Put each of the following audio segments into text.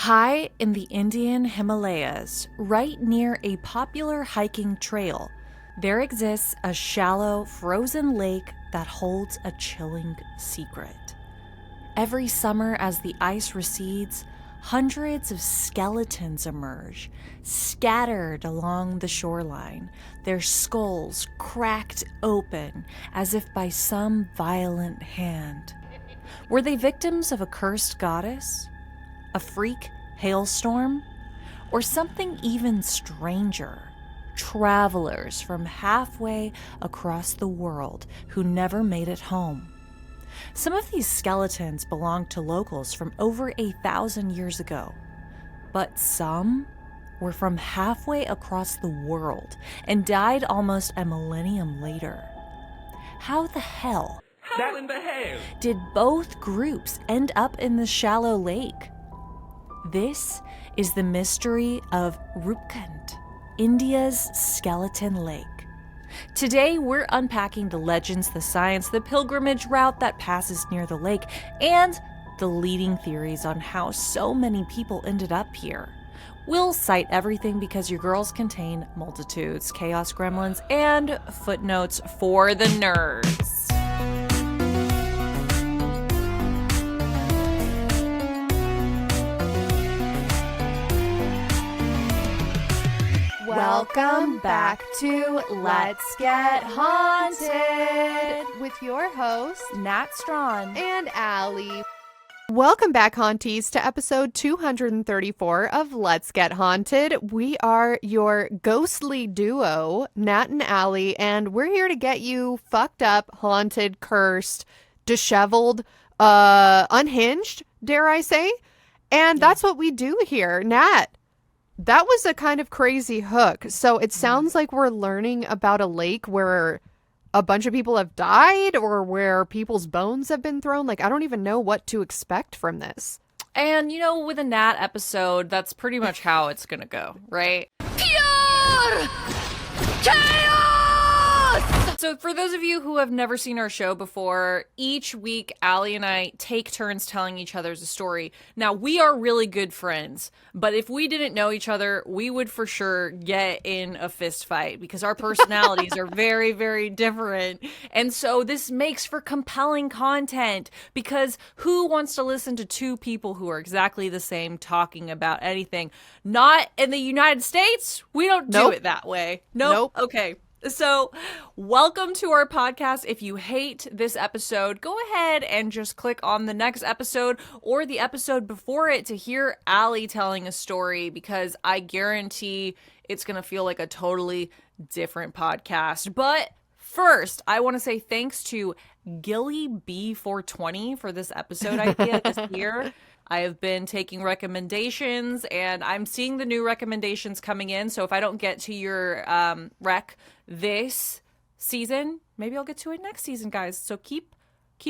High in the Indian Himalayas, right near a popular hiking trail, there exists a shallow, frozen lake that holds a chilling secret. Every summer, as the ice recedes, hundreds of skeletons emerge, scattered along the shoreline, their skulls cracked open as if by some violent hand. Were they victims of a cursed goddess? A freak hailstorm? Or something even stranger? Travelers from halfway across the world who never made it home. Some of these skeletons belonged to locals from over 1,000 years ago, but some were from halfway across the world and died almost a millennium later. How the hell did both groups end up in the shallow lake? This is the mystery of Roopkund, India's skeleton lake. Today, we're unpacking the legends, the science, the pilgrimage route that passes near the lake, and the leading theories on how so many people ended up here. We'll cite everything because your girls contain multitudes, chaos gremlins, and footnotes for the nerds. Welcome back to Let's Get Haunted with your hosts, Nat Strawn and Aly. Welcome back, Haunties, to episode 234 of Let's Get Haunted. We are your ghostly duo, Nat and Aly, and we're here to get you fucked up, haunted, cursed, disheveled, unhinged, dare I say? And that's what we do here. Nat, that was a kind of crazy hook. So it sounds like we're learning about a lake where a bunch of people have died or where people's bones have been thrown. Like, I don't even know what to expect from this. And, you know, with a Nat episode, that's pretty much how it's gonna go, right? Pure chaos! So for those of you who have never seen our show before, each week, Aly and I take turns telling each other a story. Now, we are really good friends, but if we didn't know each other, we would for sure get in a fist fight because our personalities are very, very different. And so this makes for compelling content because who wants to listen to two people who are exactly the same talking about anything? Not in the United States. We don't do it that way. Nope. Okay. So, welcome to our podcast. If you hate this episode, go ahead and just click on the next episode or the episode before it to hear Aly telling a story because I guarantee it's going to feel like a totally different podcast. But first, I want to say thanks to Gilly B420 for this episode idea this year. I have been taking recommendations and I'm seeing the new recommendations coming in. So if I don't get to your rec this season, maybe I'll get to it next season, guys. So keep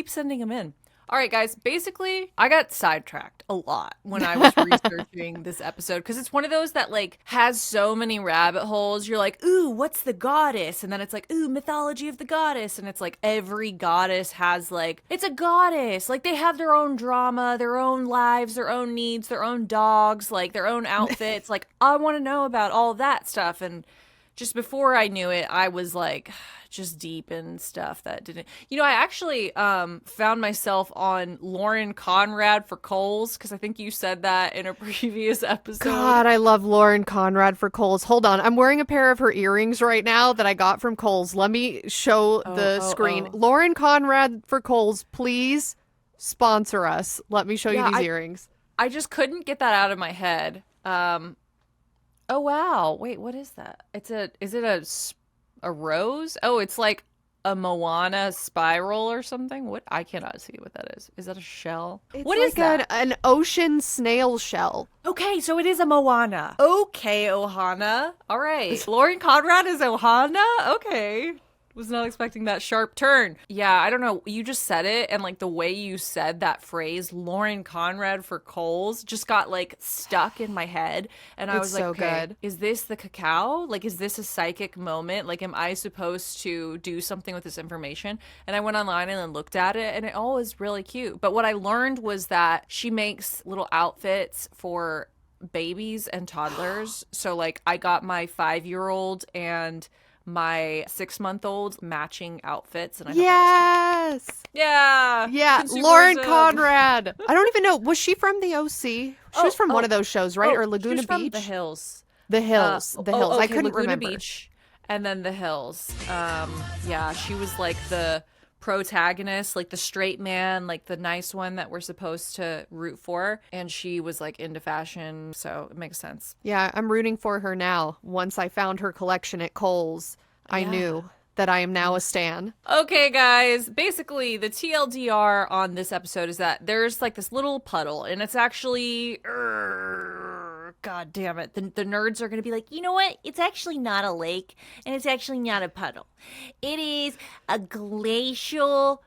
sending them in. All right, guys, basically, I got sidetracked a lot when I was researching this episode because it's one of those that, like, has so many rabbit holes. You're like, ooh, what's the goddess? And then it's like, ooh, mythology of the goddess. And it's like every goddess has, like, it's a goddess. Like, they have their own drama, their own lives, their own needs, their own dogs, like, their own outfits. Like, I want to know about all of that stuff. And just before I knew it, I was like just deep in stuff that didn't. You know, I actually found myself on Lauren Conrad for Kohl's because I think you said that in a previous episode. God, I love Lauren Conrad for Kohl's. Hold on. I'm wearing a pair of her earrings right now that I got from Kohl's. Let me show the screen. Lauren Conrad for Kohl's, please sponsor us. Let me show you these earrings. I just couldn't get that out of my head. Oh, wow. Wait, what is that? Is it a rose? Oh, it's like a Moana spiral or something. What? I cannot see what that is. Is that a shell? It's what like is that? An ocean snail shell. Okay, so it is a Moana. Okay, Ohana. All right. Lauren Conrad is Ohana? Okay. Was not expecting that sharp turn. Yeah, I don't know. You just said it, and like the way you said that phrase, Lauren Conrad for Coles, just got like stuck in my head. And I It's was like, so okay, good. is this the cacao? Like, is this a psychic moment? Like, am I supposed to do something with this information? And I went online and then looked at it, and it all was really cute. But what I learned was that she makes little outfits for babies and toddlers. So, like, I got my 5-year-old and my 6-month-old matching outfits, and I thought that was cute. Yes. Yeah, Yeah, Lauren consumerism. Conrad. I don't even know. Was she from the OC? She was from one of those shows, right? Or She Laguna was from Beach? The Hills. The Hills. The Hills. I Okay, couldn't Laguna remember. Beach, and then The Hills. Yeah, she was like the protagonist, like the straight man, like the nice one that we're supposed to root for, and she was like into fashion, so it makes sense. Yeah, I'm rooting for her now. Once I found her collection at Kohl's, I Yeah. knew that I am now a stan. Okay, guys, basically the TLDR on this episode is that there's like this little puddle, and it's actually, god damn it, the nerds are gonna be like, you know what, it's actually not a lake, and it's actually not a puddle, it is a glacial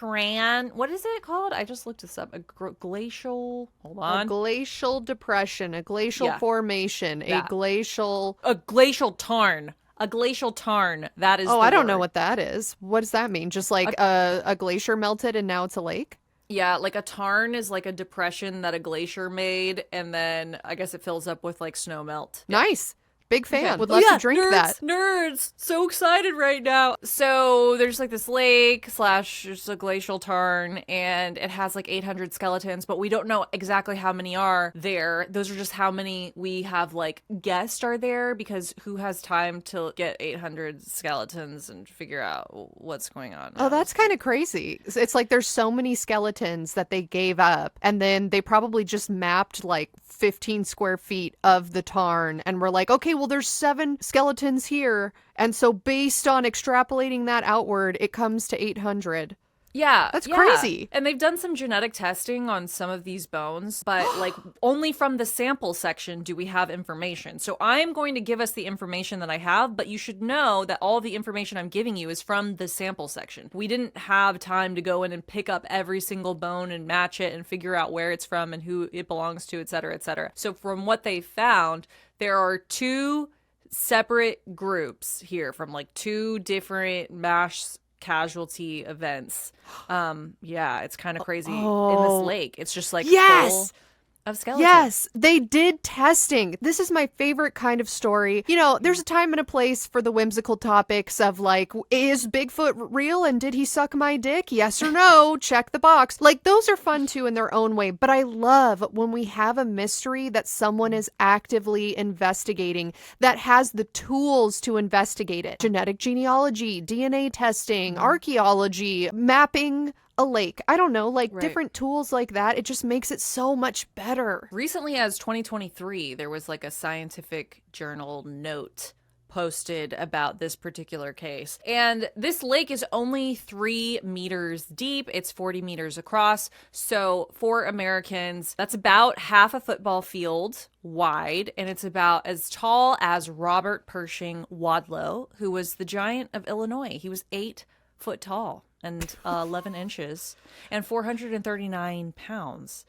what is it called? I just looked this up. Glacial, hold A on, glacial depression, a glacial Yeah. formation, a That. glacial... a glacial tarn. A glacial tarn. That is Oh, the I don't know word. what that is. What does that mean? Just like a glacier melted and now it's a lake? Yeah, like a tarn is like a depression that a glacier made, and then I guess it fills up with like snow melt. Nice. Big fan. Okay. Would Oh, love yeah, to drink nerds, that. Nerds! So excited right now. So there's like this lake / just a glacial tarn, and it has like 800 skeletons, but we don't know exactly how many are there. Those are just how many we have like guessed are there, because who has time to get 800 skeletons and figure out what's going on? Oh, that's kind of crazy. It's like there's so many skeletons that they gave up, and then they probably just mapped like 15 square feet of the tarn and were like, okay, well, there's 7 skeletons here. And so based on extrapolating that outward, it comes to 800. Yeah. That's yeah. crazy. And they've done some genetic testing on some of these bones, but like only from the sample section do we have information. So I'm going to give us the information that I have, but you should know that all the information I'm giving you is from the sample section. We didn't have time to go in and pick up every single bone and match it and figure out where it's from and who it belongs to, et cetera, et cetera. So from what they found, there are 2 separate groups here from like 2 different mass casualty events. Yeah, it's kind of crazy. In this lake, it's just like full of skeletons. Yes, they did testing. This is my favorite kind of story. You know, there's a time and a place for the whimsical topics of like, is Bigfoot real and did he suck my dick? Yes or no? Check the box. Like, those are fun too in their own way. But I love when we have a mystery that someone is actively investigating, that has the tools to investigate it. Genetic genealogy, DNA testing, archaeology, mapping a lake. I don't know, like different tools like that. It just makes it so much better. Recently, as 2023, there was like a scientific journal note posted about this particular case. And this lake is only 3 meters deep. It's 40 meters across. So for Americans, that's about half a football field wide. And it's about as tall as Robert Pershing Wadlow, who was the giant of Illinois. He was 8 foot tall and 11 inches and 439 pounds.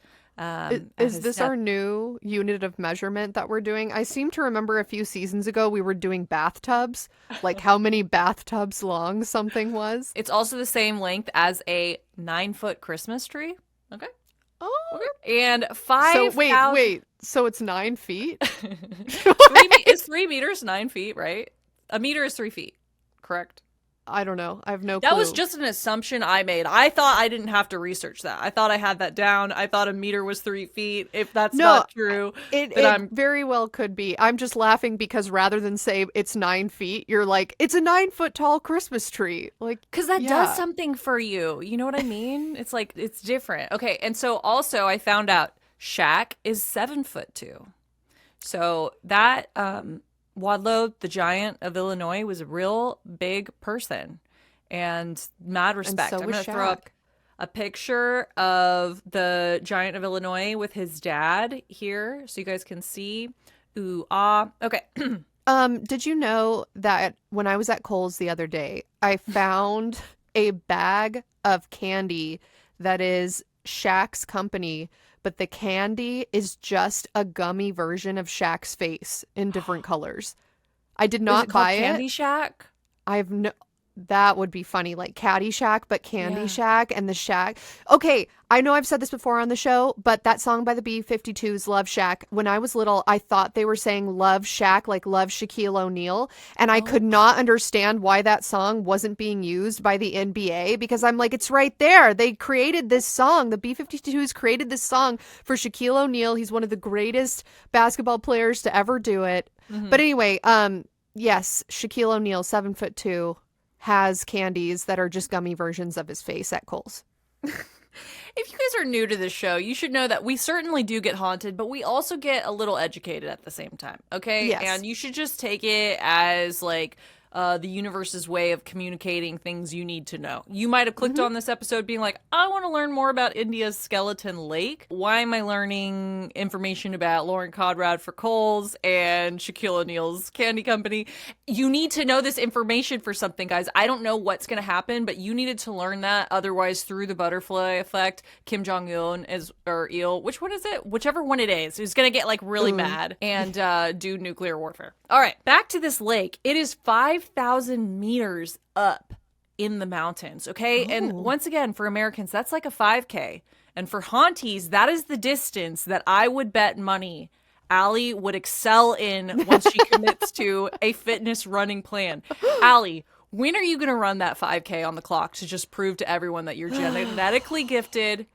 Is this our new unit of measurement that we're doing? I seem to remember a few seasons ago we were doing bathtubs, like how many bathtubs long something was. It's also the same length as a 9-foot Christmas tree. Okay. Oh, Okay. And 5. so wait. So it's 9 feet? It's 3 meters, 9 feet, right? A meter is 3 feet, correct? I don't know. I have no clue. That was just an assumption I made. I thought I didn't have to research that. I thought I had that down. I thought a meter was 3 feet. If that's not true, it I'm very well could be. I'm just laughing because rather than say it's 9 feet, you're like, it's a 9 foot tall Christmas tree. Like, because that does something for you. You know what I mean? It's like, it's different. Okay. And so also I found out Shaq is 7'2". So that, Wadlow, the giant of Illinois, was a real big person, and mad respect. And so I'm was going to throw up Shaq. a picture of the giant of Illinois with his dad here so you guys can see. Ooh, ah. Okay. Did you know that when I was at Kohl's the other day, I found a bag of candy that is Shaq's company, but the candy is just a gummy version of Shaq's face in different colors. I did Is not it called buy Candy it. Shack? I've no. That would be funny, like Caddyshack, but Candy Yeah. Shack and the Shack. Okay, I know I've said this before on the show, but that song by the B-52s, Love Shack, when I was little, I thought they were saying Love Shack, like Love Shaquille O'Neal, and I could not understand why that song wasn't being used by the NBA, because I'm like, it's right there. They created this song. The B-52s created this song for Shaquille O'Neal. He's one of the greatest basketball players to ever do it. But anyway, yes, Shaquille O'Neal, 7'2", has candies that are just gummy versions of his face at Kohl's. If you guys are new to this show, you should know that we certainly do get haunted, but we also get a little educated at the same time, okay? Yes. And you should just take it as, like, the universe's way of communicating things you need to know. You might have clicked on this episode being like, I want to learn more about India's skeleton lake. Why am I learning information about Lauren Conrad for Kohl's and Shaquille O'Neal's candy company? You need to know this information for something, guys. I don't know what's going to happen, but you needed to learn that. Otherwise, through the butterfly effect, Kim Jong-un or Il, which one is it? Whichever one it is going to get like really mad and do nuclear warfare. All right, back to this lake. It is 5,000 meters up in the mountains, okay? And once again, for Americans, that's like a 5K. And for Haunties, that is the distance that I would bet money Aly would excel in once she commits to a fitness running plan. Aly, when are you going to run that 5K on the clock to just prove to everyone that you're genetically gifted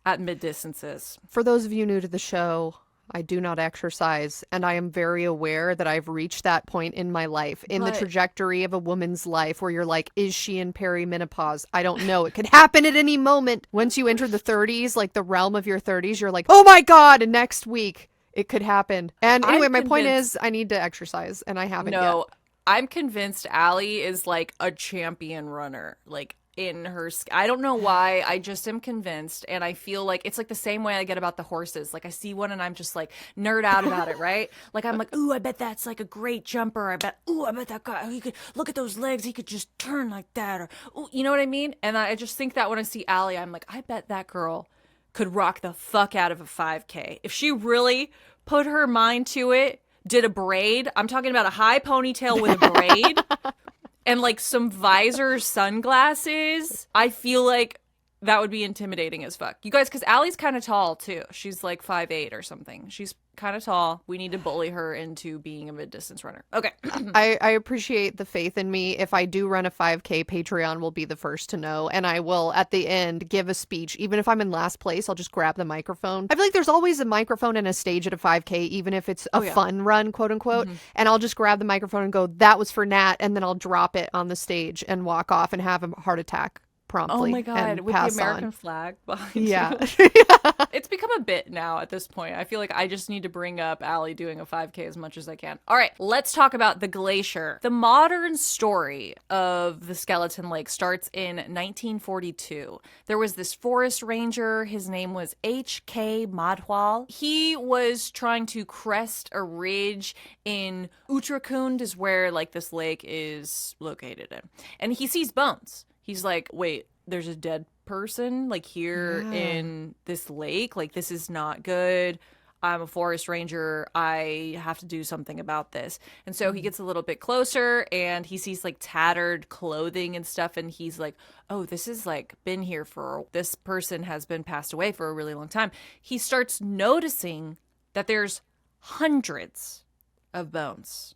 at mid distances? For those of you new to the show, I do not exercise, and I am very aware that I've reached that point in my life, in the trajectory of a woman's life, where you're like, is she in perimenopause? I don't know. It could happen at any moment. Once you enter the 30s, like the realm of your 30s, you're like, oh my God, next week it could happen. And anyway, my point is, I need to exercise, and I haven't yet. I'm convinced Aly is like a champion runner, like in her. I don't know why. I just am convinced, and I feel like it's like the same way I get about the horses. Like I see one, and I'm just like nerd out about it, right? Like I'm like, ooh, I bet that's like a great jumper. I bet that guy. He could look at those legs. He could just turn like that, or ooh, you know what I mean? And I just think that when I see Aly, I'm like, I bet that girl could rock the fuck out of a 5K if she really put her mind to it. Did a braid. I'm talking about a high ponytail with a braid and like some visor sunglasses. I feel like that would be intimidating as fuck. You guys, because Aly's kind of tall too. She's like 5'8" or something. She's kind of tall. We need to bully her into being a mid-distance runner. Okay. I appreciate the faith in me. If I do run a 5K, Patreon will be the first to know. And I will, at the end, give a speech. Even if I'm in last place, I'll just grab the microphone. I feel like there's always a microphone and a stage at a 5K, even if it's a fun run, quote unquote. And I'll just grab the microphone and go, that was for Nat. And then I'll drop it on the stage and walk off and have a heart attack promptly. Oh my God, with the American flag behind you. It's become a bit now at this point. I feel like I just need to bring up Aly doing a 5K as much as I can. All right, let's talk about the glacier. The modern story of the Skeleton Lake starts in 1942. There was this forest ranger. His name was H.K. Madhwal. He was trying to crest a ridge in Uttarakhand, is where like this lake is located in. And he sees bones. He's like, wait, there's a dead person like here in this lake. Like, this is not good. I'm a forest ranger. I have to do something about this. And so he gets a little bit closer and he sees like tattered clothing and stuff. And he's like, oh, this is like been here this person has been passed away for a really long time. He starts noticing that there's hundreds of bones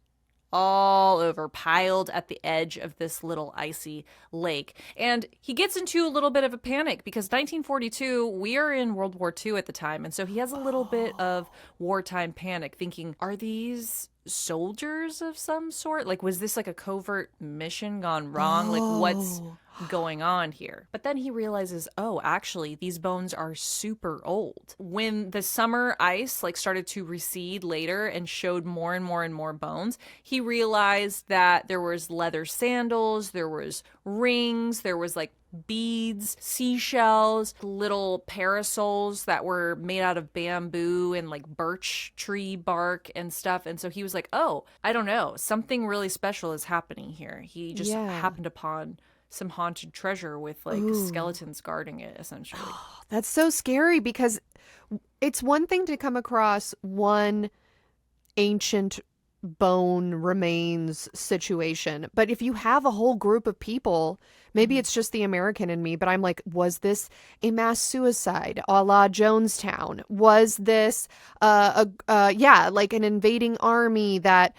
all over, piled at the edge of this little icy lake. And he gets into a little bit of a panic because 1942, we are in World War II at the time. And so he has a little bit of wartime panic, thinking, are these soldiers of some sort? Like, was this like a covert mission gone wrong? Like, what's going on here? But then he realizes, oh, actually, these bones are super old. When the summer ice like started to recede later and showed more and more and more bones, he realized that there was leather sandals, there was rings, there was like beads, seashells, little parasols that were made out of bamboo and like birch tree bark and stuff. And so he was like, oh, I don't know, something really special is happening here. He just happened upon some haunted treasure with like skeletons guarding it, essentially. That's so scary, because it's one thing to come across one ancient bone remains situation, but if you have a whole group of people, maybe it's just the American in me, but I'm like, was this a mass suicide a la Jonestown? Was this like an invading army that,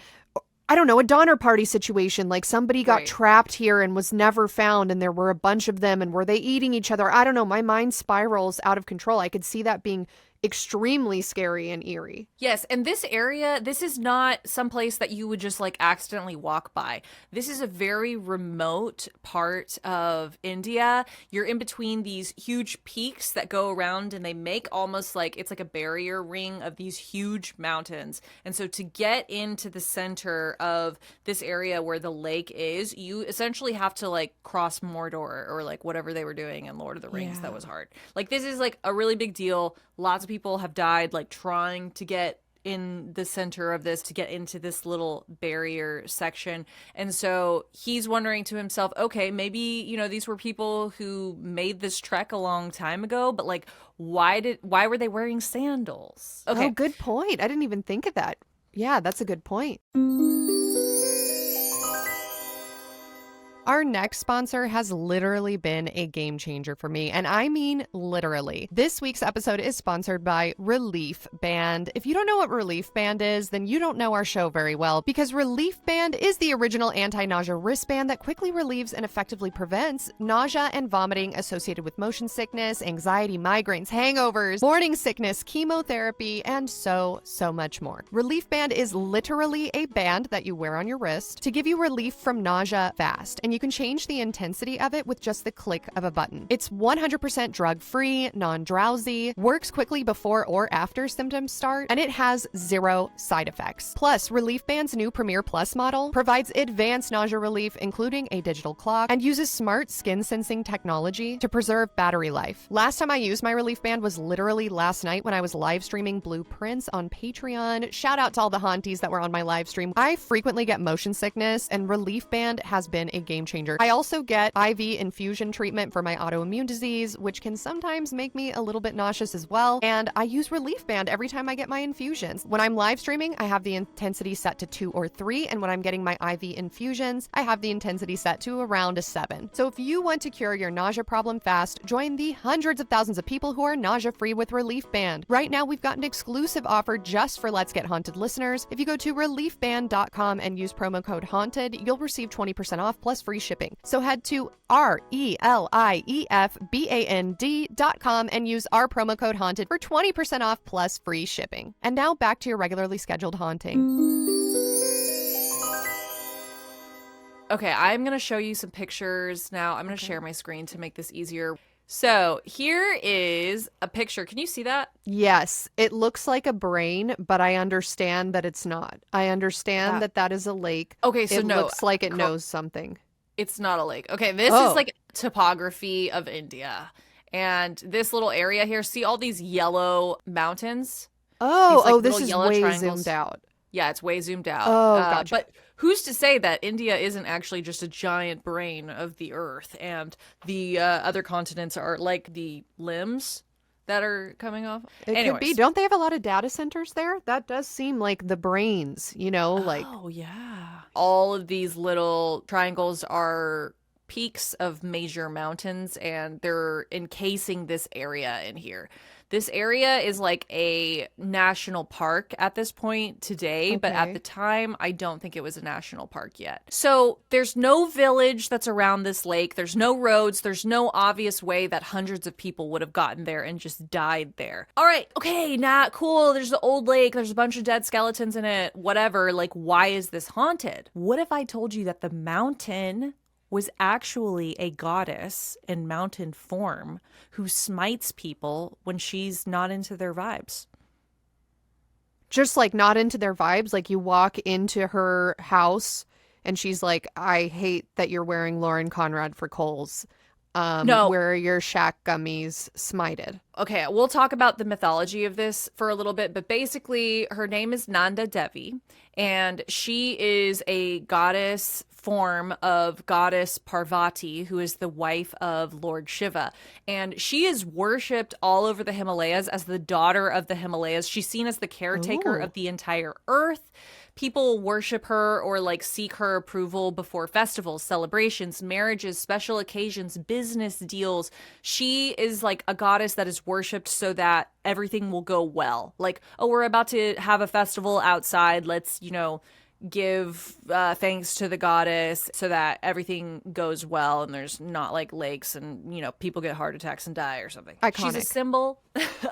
I don't know, a Donner Party situation, like somebody got trapped here and was never found and there were a bunch of them, and were they eating each other? I don't know. My mind spirals out of control. I could see that being extremely scary and eerie. Yes, and this area, this is not someplace that you would just like accidentally walk by. This is a very remote part of India. You're in between these huge peaks that go around, and they make almost like, it's like a barrier ring of these huge mountains. And so to get into the center of this area where the lake is, you essentially have to like cross Mordor, or like whatever they were doing in Lord of the Rings. That was hard. Like, this is like a really big deal. Lots of people have died like trying to get in the center of this, to get into this little barrier section. And so he's wondering to himself, okay, maybe, you know, these were people who made this trek a long time ago, but like, why were they wearing sandals? Okay. Oh, good point. I didn't even think of that. Yeah, that's a good point. Our next sponsor has literally been a game changer for me, and I mean literally. This week's episode is sponsored by RELIEFBAND. If you don't know what RELIEFBAND is, then you don't know our show very well, because RELIEFBAND is the original anti-nausea wristband that quickly relieves and effectively prevents nausea and vomiting associated with motion sickness, anxiety, migraines, hangovers, morning sickness, chemotherapy, and so much more. RELIEFBAND is literally a band that you wear on your wrist to give you relief from nausea fast, and you can change the intensity of it with just the click of a button. It's 100% drug-free, non-drowsy, works quickly before or after symptoms start, and it has 0 side effects. Plus, RELIEFBAND's new Premier Plus model provides advanced nausea relief, including a digital clock, and uses smart skin sensing technology to preserve battery life. Last time I used my RELIEFBAND was literally last night when I was live streaming Blueprints on Patreon. Shout out to all the haunties that were on my live stream. I frequently get motion sickness, and RELIEFBAND has been a game changer. I also get IV infusion treatment for my autoimmune disease, which can sometimes make me a little bit nauseous as well. And I use RELIEFBAND every time I get my infusions. When I'm live streaming, I have the intensity set to 2 or 3. And when I'm getting my IV infusions, I have the intensity set to around a 7. So if you want to cure your nausea problem fast, join the hundreds of thousands of people who are nausea-free with RELIEFBAND. Right now, we've got an exclusive offer just for Let's Get Haunted listeners. If you go to reliefband.com and use promo code HAUNTED, you'll receive 20% off plus free shipping. So head to RELIEFBAND.com and use our promo code HAUNTED for 20% off plus free shipping. And now back to your regularly scheduled haunting. Okay, I'm going to show you some pictures now. I'm going to share my screen to make this easier. So here is a picture. Can you see that? Yes, it looks like a brain, but I understand that it's not. I understand that is a lake. Okay, so it looks like it knows something. It's not a lake. Okay, this is like topography of India. And this little area here, see all these yellow mountains? This is way zoomed out. Yeah, it's way zoomed out. Oh, gotcha. But who's to say that India isn't actually just a giant brain of the earth, and the other continents are like the limbs that are coming off? It could be. Don't they have a lot of data centers there? That does seem like the brains, you know, like. Oh, yeah. All of these little triangles are peaks of major mountains, and they're encasing this area in here. This area is like a national park at this point today, but at the time, I don't think it was a national park yet. So there's no village that's around this lake. There's no roads. There's no obvious way that hundreds of people would have gotten there and just died there. All right, okay, Nat, cool. There's the old lake. There's a bunch of dead skeletons in it. Whatever. Like, why is this haunted? What if I told you that the mountain was actually a goddess in mountain form who smites people when she's not into their vibes? Just like not into their vibes? Like you walk into her house and she's like, I hate that you're wearing Lauren Conrad for Kohl's. No. where your shack gummies smited. Okay, we'll talk about the mythology of this for a little bit, but basically her name is Nanda Devi, and she is a goddess form of goddess Parvati, who is the wife of Lord Shiva. And she is worshipped all over the Himalayas as the daughter of the Himalayas. She's seen as the caretaker Ooh. of the entire earth. People worship her or like seek her approval before festivals, celebrations, marriages, special occasions, business deals. She is like a goddess that is worshipped so that everything will go well. Like, oh, we're about to have a festival outside. Let's, give thanks to the goddess so that everything goes well and there's not like lakes and people get heart attacks and die or something. Iconic. She's a symbol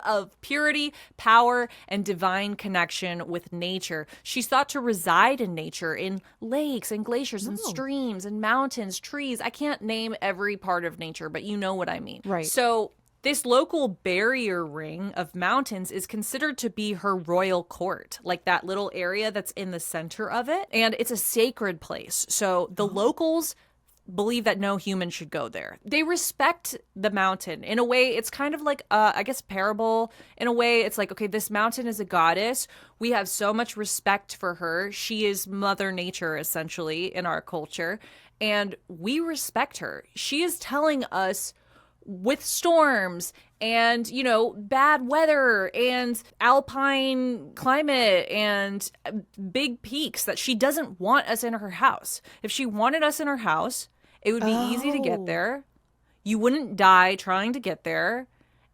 of purity, power, and divine connection with nature. She's thought to reside in nature, in lakes and glaciers and streams and mountains, trees. I can't name every part of nature, but you know what I mean. Right. So this local barrier ring of mountains is considered to be her royal court, like that little area that's in the center of it. And it's a sacred place. So the locals believe that no human should go there. They respect the mountain. In a way, it's kind of like, I guess, parable. In a way, it's like, okay, this mountain is a goddess. We have so much respect for her. She is Mother Nature, essentially, in our culture. And we respect her. She is telling us with storms and, bad weather and alpine climate and big peaks that she doesn't want us in her house. If she wanted us in her house, it would be easy to get there. You wouldn't die trying to get there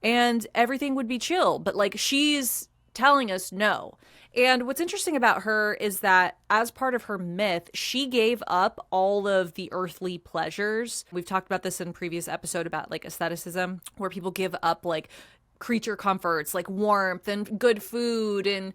and everything would be chill. But like she's telling us no. And what's interesting about her is that as part of her myth, she gave up all of the earthly pleasures. We've talked about this in a previous episode about like aestheticism, where people give up like creature comforts like warmth and good food and,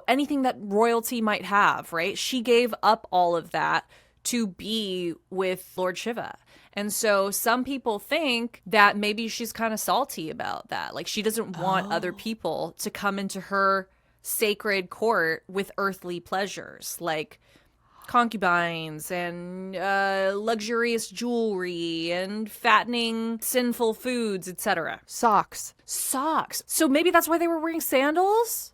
anything that royalty might have, right? She gave up all of that to be with Lord Shiva. And so some people think that maybe she's kind of salty about that. Like she doesn't want other people to come into her sacred court with earthly pleasures like concubines and luxurious jewelry and fattening sinful foods, etc. Socks. So maybe that's why they were wearing sandals?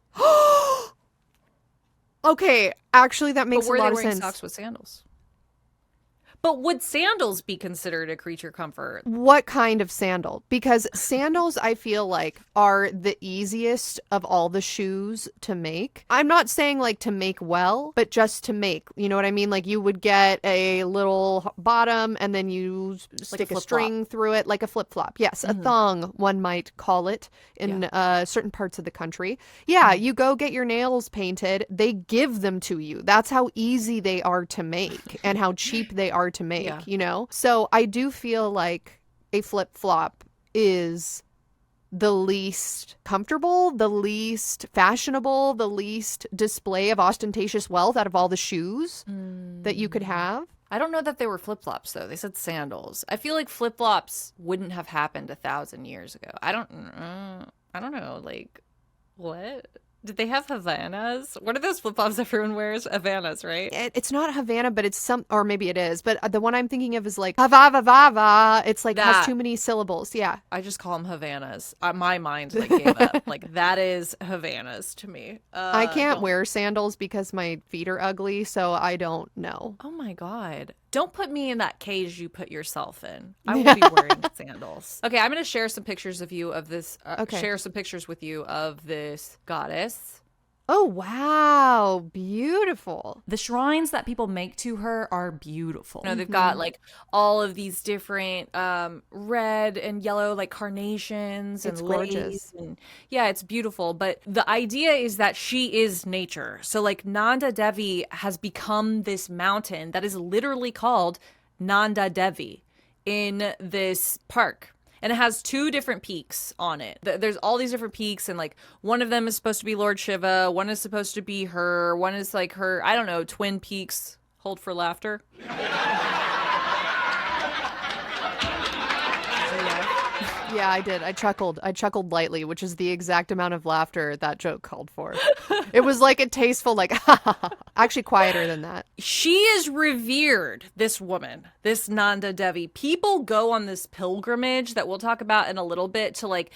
Okay, actually that makes a But were lot they of wearing sense. socks with sandals? But would sandals be considered a creature comfort? What kind of sandal? Because sandals, I feel like, are the easiest of all the shoes to make. I'm not saying like to make well, but just to make. You know what I mean? Like you would get a little bottom and then you stick a string through it like a flip-flop. Yes, a thong, one might call it in certain parts of the country. Yeah, you go get your nails painted. They give them to you. That's how easy they are to make and how cheap they are to make, So I do feel like a flip-flop is the least comfortable, the least fashionable, the least display of ostentatious wealth out of all the shoes that you could have. I don't know that they were flip-flops though. They said sandals. I feel like flip-flops wouldn't have happened 1,000 years ago. I don't know. Like, what? Did they have Havanas? What are those flip-flops everyone wears? Havanas, right? It's not Havana, but it's some, or maybe it is. But the one I'm thinking of is like Havava. It's like has too many syllables. Yeah. I just call them Havanas. My mind like gave up. Like that is Havanas to me. I can't wear sandals because my feet are ugly, so I don't know. Oh my God. Don't put me in that cage you put yourself in. I will be wearing sandals. Okay, I'm going to share some pictures of you of this. Share some pictures with you of this goddess. Oh, wow. Beautiful. The shrines that people make to her are beautiful. They've got like all of these different red and yellow like carnations and gorgeous. And yeah, it's beautiful. But the idea is that she is nature. So like Nanda Devi has become this mountain that is literally called Nanda Devi in this park. And it has 2 different peaks on it. There's all these different peaks, and like one of them is supposed to be Lord Shiva, one is supposed to be her, one is like her, I don't know, twin peaks. Hold for laughter. Yeah, I did. I chuckled lightly, which is the exact amount of laughter that joke called for. It was like a tasteful, like, ha ha ha. Actually, quieter than that. She is revered, this woman, this Nanda Devi. People go on this pilgrimage that we'll talk about in a little bit to like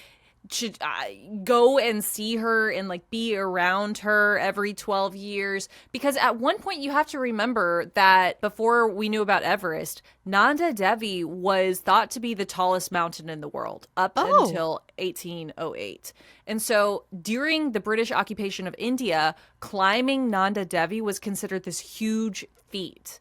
go and see her and like be around her every 12 years. Because at one point you have to remember that before we knew about Everest, Nanda Devi was thought to be the tallest mountain in the world up until 1808. And so during the British occupation of India, climbing Nanda Devi was considered this huge feat.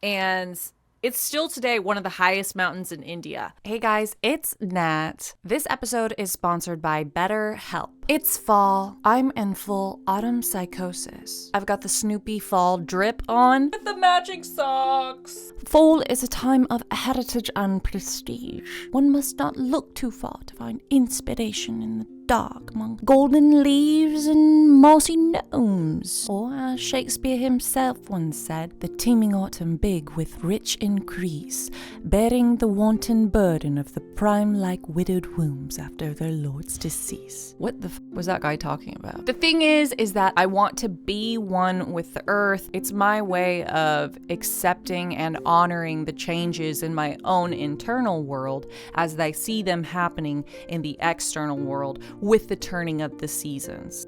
And it's still today one of the highest mountains in India. Hey guys, it's Nat. This episode is sponsored by BetterHelp. It's fall. I'm in full autumn psychosis. I've got the Snoopy fall drip on with the matching socks. Fall is a time of heritage and prestige. One must not look too far to find inspiration in the dark among golden leaves and mossy gnomes. Or, as Shakespeare himself once said, the teeming autumn big with rich increase, bearing the wanton burden of the prime-like widowed wombs after their lord's decease. What the was that guy talking about? The thing is that I want to be one with the earth. It's my way of accepting and honoring the changes in my own internal world as I see them happening in the external world with the turning of the seasons.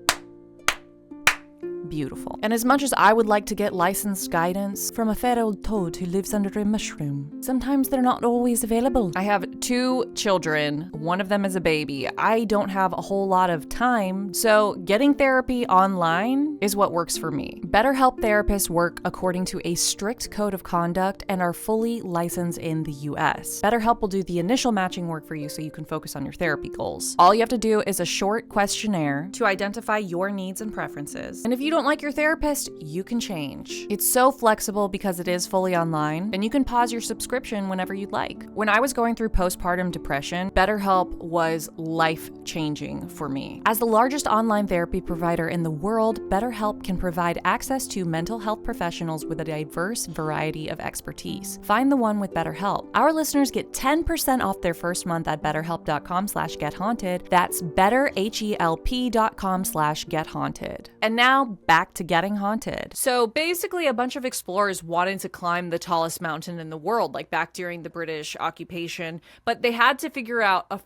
Beautiful. And as much as I would like to get licensed guidance from a fair old toad who lives under a mushroom, sometimes they're not always available. I have 2 children. One of them is a baby. I don't have a whole lot of time, so getting therapy online is what works for me. BetterHelp therapists work according to a strict code of conduct and are fully licensed in the US. BetterHelp will do the initial matching work for you so you can focus on your therapy goals. All you have to do is a short questionnaire to identify your needs and preferences. And if you don't like your therapist, you can change. It's so flexible because it is fully online, and you can pause your subscription whenever you'd like. When I was going through postpartum depression, BetterHelp was life-changing for me. As the largest online therapy provider in the world, BetterHelp can provide access to mental health professionals with a diverse variety of expertise. Find the one with BetterHelp. Our listeners get 10% off their first month at betterhelp.com/gethaunted. That's betterhelp.com/gethaunted. And now, back to getting haunted. So basically a bunch of explorers wanted to climb the tallest mountain in the world, like back during the British occupation, but they had to figure out a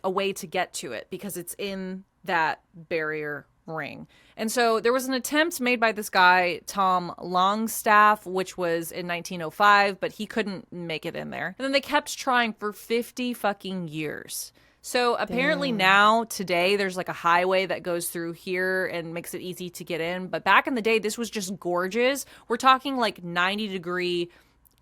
way to get to it because it's in that barrier ring. And so there was an attempt made by this guy, Tom Longstaff, which was in 1905, but he couldn't make it in there. And then they kept trying for 50 fucking years. So apparently now, today, there's like a highway that goes through here and makes it easy to get in. But back in the day, this was just gorgeous. We're talking like 90-degree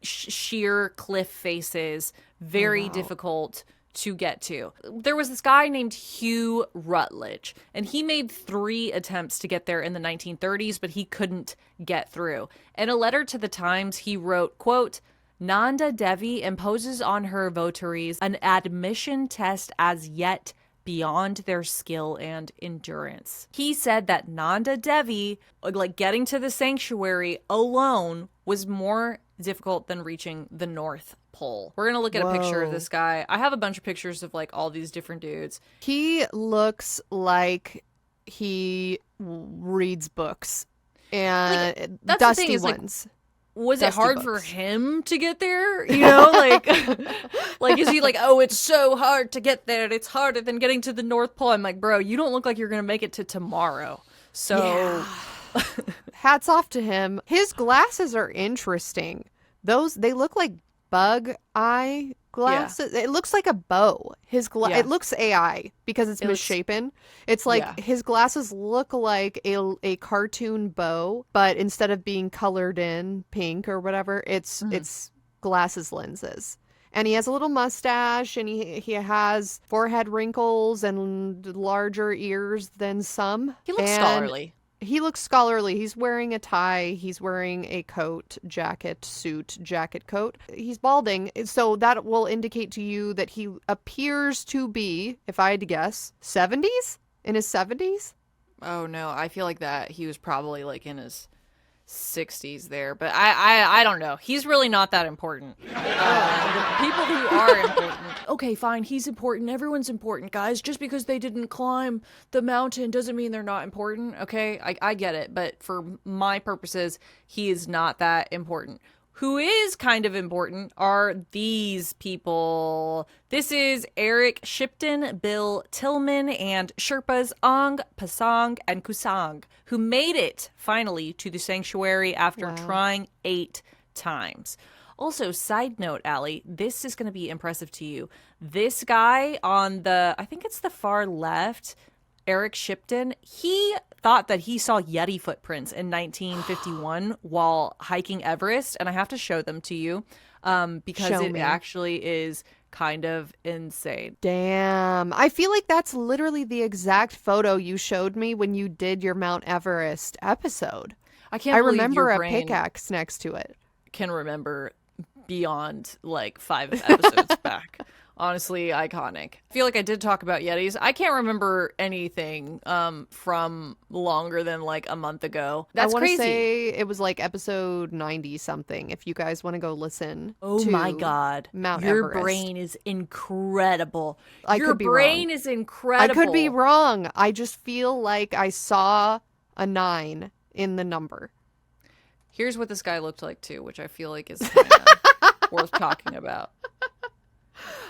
sheer cliff faces, very difficult to get to. There was this guy named Hugh Rutledge, and he made 3 attempts to get there in the 1930s, but he couldn't get through. In a letter to the Times, he wrote, quote, Nanda Devi imposes on her votaries an admission test as yet beyond their skill and endurance. He said that Nanda Devi, like getting to the sanctuary alone, was more difficult than reaching the North Pole. We're gonna look at a picture of this guy. I have a bunch of pictures of like all these different dudes. He looks like he reads books and that's dusty the thing, is, ones. Was Dusty it hard books. for him to get there? You know, like, like, is he like, oh, it's so hard to get there. It's harder than getting to the North Pole. I'm like, bro, you don't look like you're going to make it to tomorrow. So hats off to him. His glasses are interesting. They look like bug eye glasses. It looks like a bow. It looks AI because it's misshapen. It's like his glasses look like a cartoon bow, but instead of being colored in pink or whatever, it's glasses lenses. And he has a little mustache, and he has forehead wrinkles and larger ears than some. He looks scholarly. He looks scholarly. He's wearing a tie. He's wearing a coat, jacket, coat. He's balding. So that will indicate to you that he appears to be, if I had to guess, 70s? In his 70s? Oh, no. I feel like that he was probably like in his 60s there, but I don't know. He's really not that important. The people who are important. Okay, fine, he's important. Everyone's important, guys. Just because they didn't climb the mountain doesn't mean they're not important, okay? I get it, but for my purposes, he is not that important. Who is kind of important are these people. This is Eric Shipton, Bill Tillman, and Sherpas Ong, Pasong, and Kusang, who made it finally to the sanctuary after trying 8 times. Also, side note, Allie, this is going to be impressive to you. This guy on I think it's the far left, Eric Shipton, he thought that he saw Yeti footprints in 1951 while hiking Everest, and I have to show them to you because it actually is kind of insane. Damn. I feel like that's literally the exact photo you showed me when you did your Mount Everest episode. I remember a pickaxe next to it. Can remember beyond like 5 episodes back. Honestly, iconic. I feel like I did talk about Yetis. I can't remember anything from longer than like a month ago. That's crazy. I want to say it was like episode 90 something. If you guys want to go listen. Oh to my God. Mount Your Everest. brain is incredible. Your brain is incredible. I could be wrong. I just feel like I saw a 9 in the number. Here's what this guy looked like too, which I feel like is kind of worth talking about.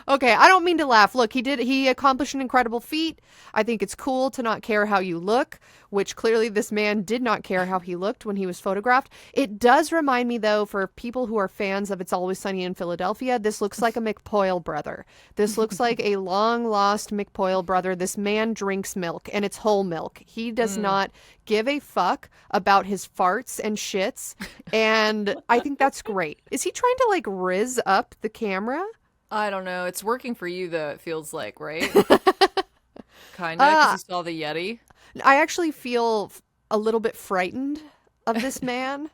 Okay, I don't mean to laugh. Look, he accomplished an incredible feat. I think it's cool to not care how you look, which clearly this man did not care how he looked when he was photographed. It does remind me, though, for people who are fans of It's Always Sunny in Philadelphia, this looks like a McPoyle brother. This looks like a long-lost McPoyle brother. This man drinks milk, and it's whole milk. He does not give a fuck about his farts and shits, and I think that's great. Is he trying to, like, rizz up the camera? I don't know. It's working for you, though, it feels like, right? Kind of, because you saw the Yeti. I actually feel a little bit frightened of this man.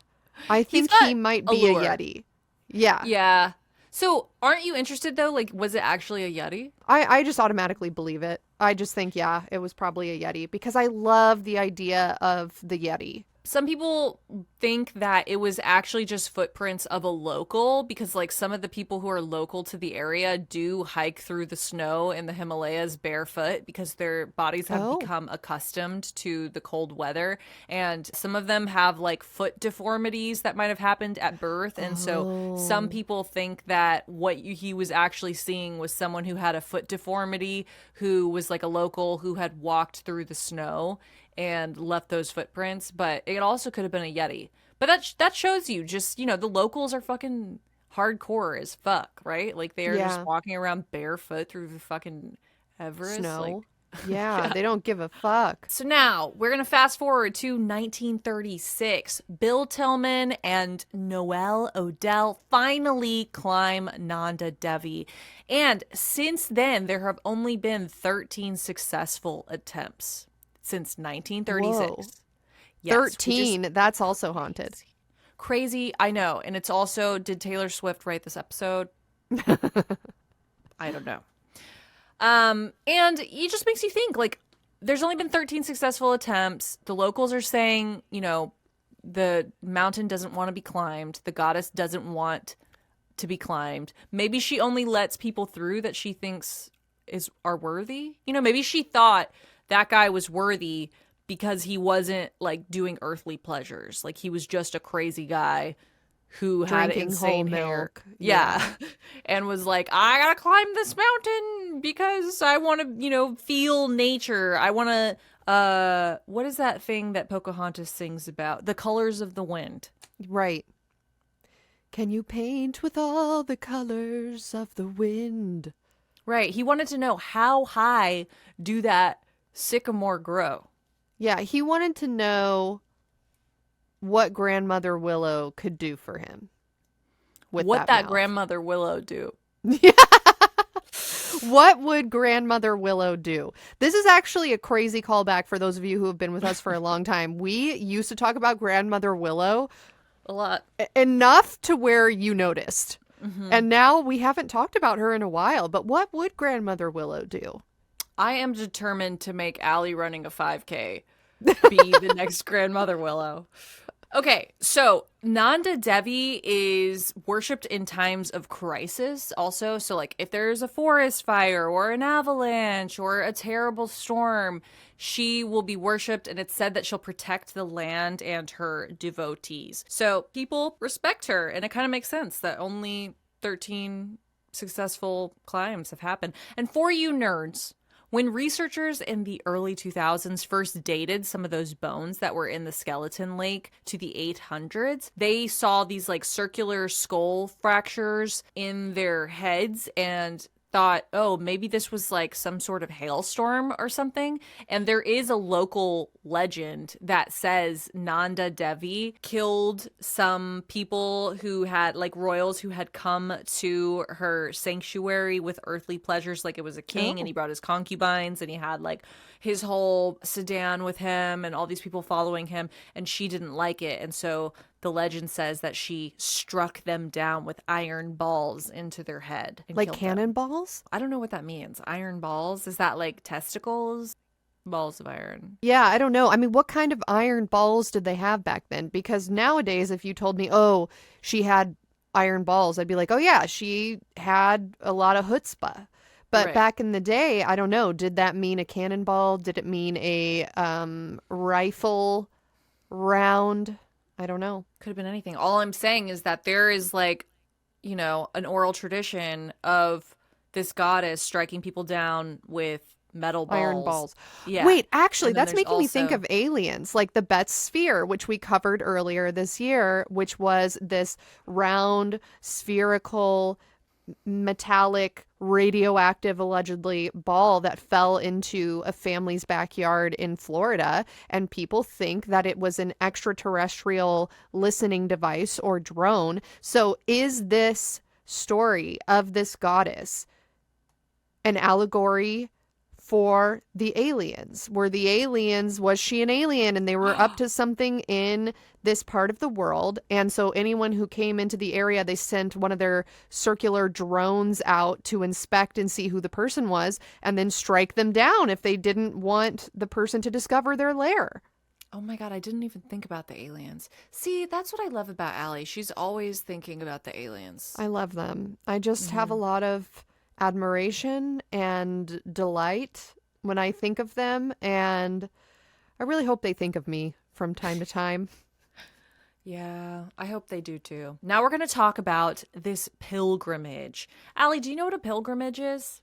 I think he might be a Yeti. Yeah. Yeah. So, aren't you interested, though? Like, was it actually a Yeti? I just automatically believe it. I just think, yeah, it was probably a Yeti. Because I love the idea of the Yeti. Some people think that it was actually just footprints of a local because, like, some of the people who are local to the area do hike through the snow in the Himalayas barefoot because their bodies have become accustomed to the cold weather. And some of them have, like, foot deformities that might have happened at birth. And so some people think that what he was actually seeing was someone who had a foot deformity, who was, like, a local who had walked through the snow and left those footprints, but it also could have been a Yeti. But that shows you just, the locals are fucking hardcore as fuck, right? Like, they're just walking around barefoot through the fucking Everest. Snow. Yeah, they don't give a fuck. So now, we're going to fast forward to 1936. Bill Tillman and Noel Odell finally climb Nanda Devi. And since then, there have only been 13 successful attempts. Since 1936. Whoa. Yes, 13, that's also haunted. Crazy, I know. And it's also, did Taylor Swift write this episode? I don't know. And it just makes you think, like, there's only been 13 successful attempts. The locals are saying, the mountain doesn't want to be climbed. The goddess doesn't want to be climbed. Maybe she only lets people through that she thinks are worthy. Maybe she thought that guy was worthy because he wasn't, like, doing earthly pleasures. Like, he was just a crazy guy who had insane hair. Yeah. And was like, I gotta climb this mountain because I want to, feel nature. I want to, what is that thing that Pocahontas sings about? The colors of the wind. Right. Can you paint with all the colors of the wind? Right. He wanted to know, how high do that sycamore grow? Yeah, he wanted to know what Grandmother Willow could do for him. What that Grandmother Willow do? What would Grandmother Willow do? This is actually a crazy callback for those of you who have been with us for a long time. We used to talk about Grandmother Willow a lot. Enough to where you noticed. Mm-hmm. And now we haven't talked about her in a while. But what would Grandmother Willow do? I am determined to make Allie running a 5K be the next Grandmother Willow. Okay, so Nanda Devi is worshipped in times of crisis also. So, like, if there's a forest fire or an avalanche or a terrible storm, she will be worshipped, and it's said that she'll protect the land and her devotees. So people respect her, and it kind of makes sense that only 13 successful climbs have happened. And for you nerds, when researchers in the early 2000s first dated some of those bones that were in the skeleton lake to the 800s, they saw these like circular skull fractures in their heads and thought, oh, maybe this was like some sort of hailstorm or something. And there is a local legend that says Nanda Devi killed some people who had, like, royals who had come to her sanctuary with earthly pleasures, like it was a king, and he brought his concubines, and he had like his whole sedan with him and all these people following him, and she didn't like it. And so the legend says that she struck them down with iron balls into their head. Like cannonballs? I don't know what that means. Iron balls? Is that like testicles? Balls of iron. Yeah, I don't know. I mean, what kind of iron balls did they have back then? Because nowadays, if you told me, oh, she had iron balls, I'd be like, oh yeah, she had a lot of chutzpah. But back in the day, I don't know. Did that mean a cannonball? Did it mean a rifle round? I don't know. Could have been anything. All I'm saying is that there is, like, you know, an oral tradition of this goddess striking people down with metal balls. Iron balls. Yeah. Wait, actually, that's making me think of aliens, like the Betz sphere, which we covered earlier this year, which was this round, spherical, metallic, radioactive, allegedly, ball that fell into a family's backyard in Florida. And people think that it was an extraterrestrial listening device or drone. So is this story of this goddess an allegory for the aliens? Was she an alien and they were up to something in this part of the world? And so anyone who came into the area, they sent one of their circular drones out to inspect and see who the person was, and then strike them down if they didn't want the person to discover their lair. Oh my God, I didn't even think about the aliens. See, that's what I love about Aly. She's always thinking about the aliens. I love them. I just have a lot of admiration and delight when I think of them, and I really hope they think of me from time to time. Yeah, I hope they do too. Now we're going to talk about this pilgrimage. Aly, do you know what a pilgrimage is?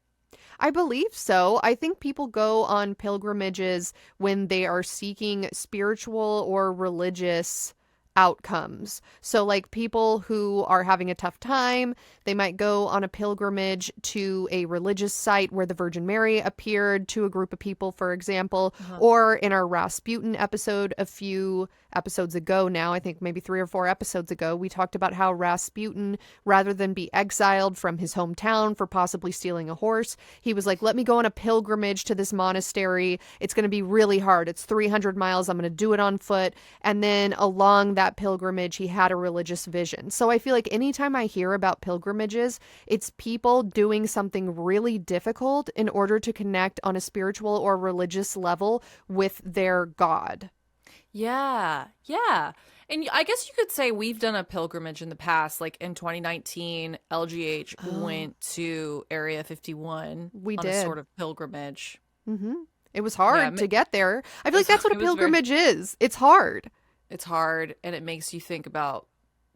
I believe so. I think people go on pilgrimages when they are seeking spiritual or religious outcomes. So like people who are having a tough time, they might go on a pilgrimage to a religious site where the Virgin Mary appeared to a group of people, for example, or in our Rasputin episode a few episodes ago now, I think maybe 3 or 4 episodes ago, we talked about how Rasputin, rather than be exiled from his hometown for possibly stealing a horse, he was like, let me go on a pilgrimage to this monastery. It's going to be really hard. It's 300 miles. I'm going to do it on foot. And then along that pilgrimage, he had a religious vision. So I feel like anytime I hear about pilgrimages, it's people doing something really difficult in order to connect on a spiritual or religious level with their God. Yeah. And I guess you could say we've done a pilgrimage in the past. Like in 2019, LGH went to Area 51 on a sort of pilgrimage. It was hard to get there. I feel like that's what a pilgrimage is. It's hard. It's hard, and it makes you think about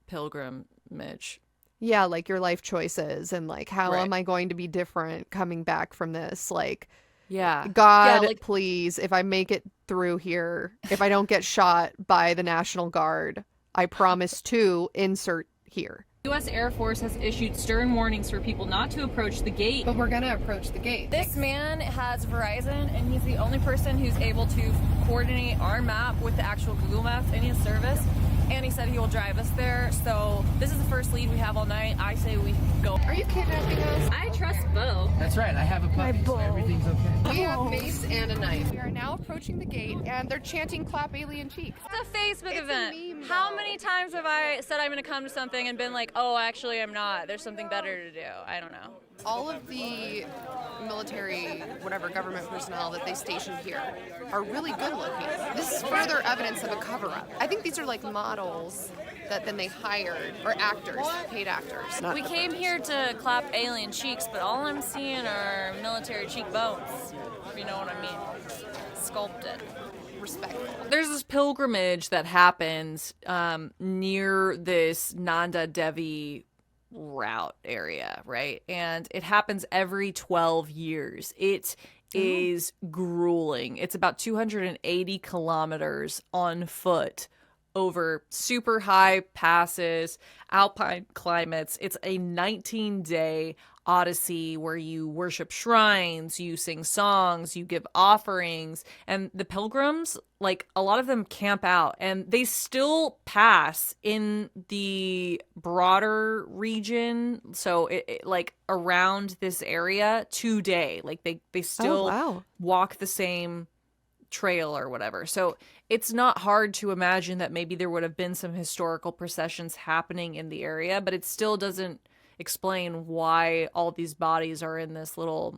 pilgrimage. Yeah, like your life choices and like, how am I going to be different coming back from this? Like, God, please, if I make it through here, if I don't get shot by the National Guard, I promise to insert here. U.S. Air Force has issued stern warnings for people not to approach the gate. But we're going to approach the gate. This man has Verizon, and he's the only person who's able to coordinate our map with the actual Google Maps in his service. And he said he will drive us there. So this is the first lead we have all night. I say we go. Are you kidnapping us? I trust Bo. That's right. I have a puppy, so everything's okay. We have mace and a knife. We are now approaching the gate, and they're chanting "Clap Alien Cheeks." It's a Facebook event. A meme, How many times have I said I'm going to come to something and been like, oh, actually I'm not. There's something better to do. I don't know. all of the military, whatever government personnel that they stationed here are really good looking. This is further evidence of a cover up. I think these are like models that then they hired, or actors, paid actors. We came here to clap alien cheeks, but all I'm seeing are military cheekbones, if you know what I mean. Sculpted. Respectful. There's this pilgrimage that happens near this Nanda Devi route area, right? And it happens every 12 years. It is grueling. It's about 280 kilometers on foot over super high passes, alpine climates. It's a 19-day odyssey where you worship shrines, you sing songs, you give offerings, and the pilgrims, like a lot of them camp out and they still pass in the broader region. So it like around this area today, like they still walk the same trail or whatever. So it's not hard to imagine that maybe there would have been some historical processions happening in the area, but it still doesn't explain why all these bodies are in this little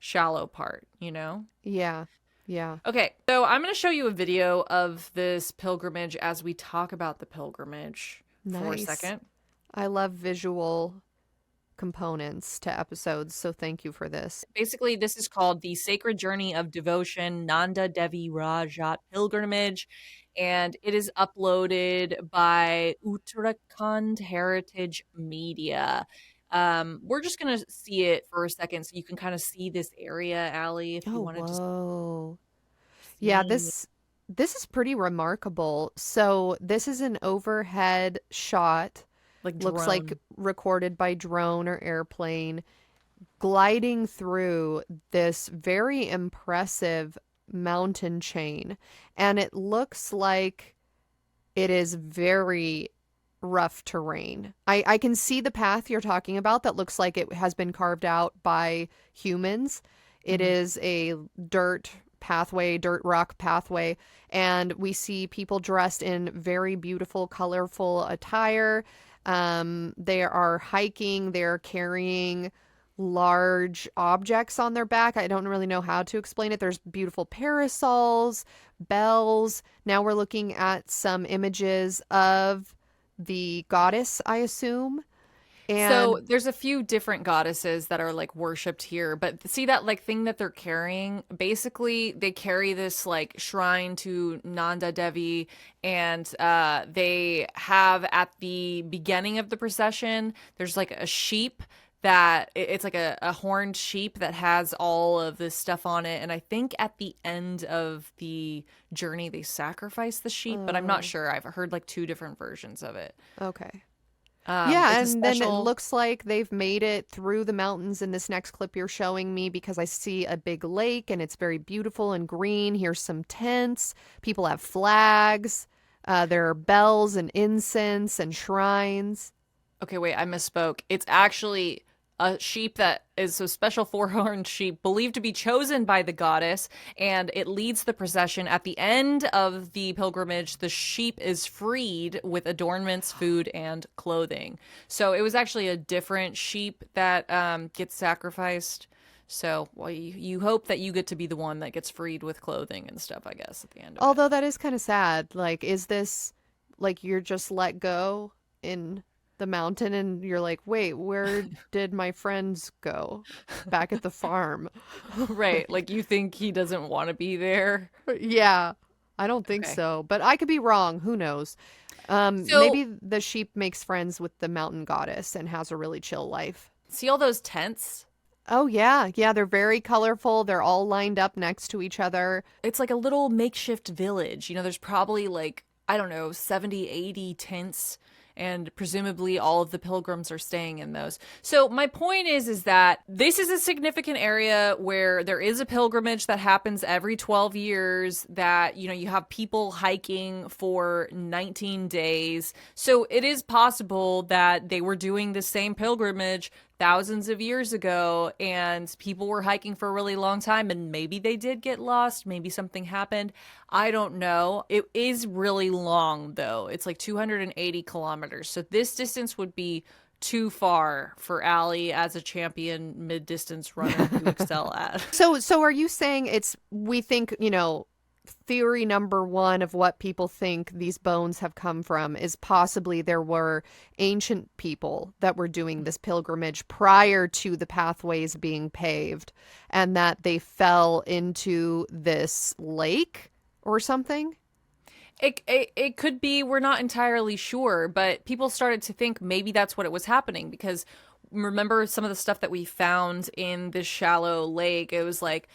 shallow part, you know? Yeah. Yeah. Okay, so I'm going to show you a video of this pilgrimage as we talk about the pilgrimage for a second. I love visual components to episodes, so thank you for this. Basically, this is called the Sacred Journey of Devotion Nanda Devi Rajat Pilgrimage, and it is uploaded by Uttarakhand Heritage Media. We're just gonna see it for a second so you can kind of see this area, Allie, if you want to just yeah, this is pretty remarkable. So this is an overhead shot, like looks like recorded by drone or airplane, gliding through this very impressive mountain chain. And it looks like it is very rough terrain. I can see the path you're talking about that looks like it has been carved out by humans. It is a dirt rock pathway, and we see people dressed in very beautiful, colorful attire. They are hiking, they're carrying large objects on their back. I don't really know how to explain it. There's beautiful parasols, bells. Now we're looking at some images of the goddess, I assume. And so there's a few different goddesses that are like worshipped here, but see that like thing that they're carrying? Basically, they carry this like shrine to Nanda Devi, and they have at the beginning of the procession, there's like a sheep that it's like a horned sheep that has all of this stuff on it. And I think at the end of the journey, they sacrifice the sheep, but I'm not sure. I've heard like two different versions of it. Okay. Yeah, and then it looks like they've made it through the mountains in this next clip you're showing me, because I see a big lake and it's very beautiful and green. Here's some tents. People have flags. There are bells and incense and shrines. Okay, wait, I misspoke. It's actually a sheep that is a special four-horned sheep believed to be chosen by the goddess, and it leads the procession. At the end of the pilgrimage, the sheep is freed with adornments, food, and clothing. So it was actually a different sheep that gets sacrificed. So you hope that you get to be the one that gets freed with clothing and stuff, I guess, at the end of Although that is kind of sad. Like, is this like you're just let go in the mountain and you're like, wait, where did my friends go? Back at the farm. Right, like you think he doesn't want to be there? Yeah, I don't think so, but I could be wrong. Who knows? Maybe the sheep makes friends with the mountain goddess and has a really chill life. See all those tents? Oh, yeah. Yeah, they're very colorful. They're all lined up next to each other. It's like a little makeshift village. You know, there's probably like, I don't know, 70, 80 tents, and presumably all of the pilgrims are staying in those. So my point is that this is a significant area where there is a pilgrimage that happens every 12 years, that, you know, you have people hiking for 19 days. So it is possible that they were doing the same pilgrimage thousands of years ago, and people were hiking for a really long time, and maybe they did get lost. Maybe something happened. I don't know. It is really long, though. It's like 280 kilometers. So this distance would be too far for Aly as a champion mid-distance runner to excel at. So are you saying we think, theory number one of what people think these bones have come from is possibly there were ancient people that were doing this pilgrimage prior to the pathways being paved, and that they fell into this lake or something? It could be, we're not entirely sure, but people started to think maybe that's what it was happening, because remember some of the stuff that we found in this shallow lake? It was like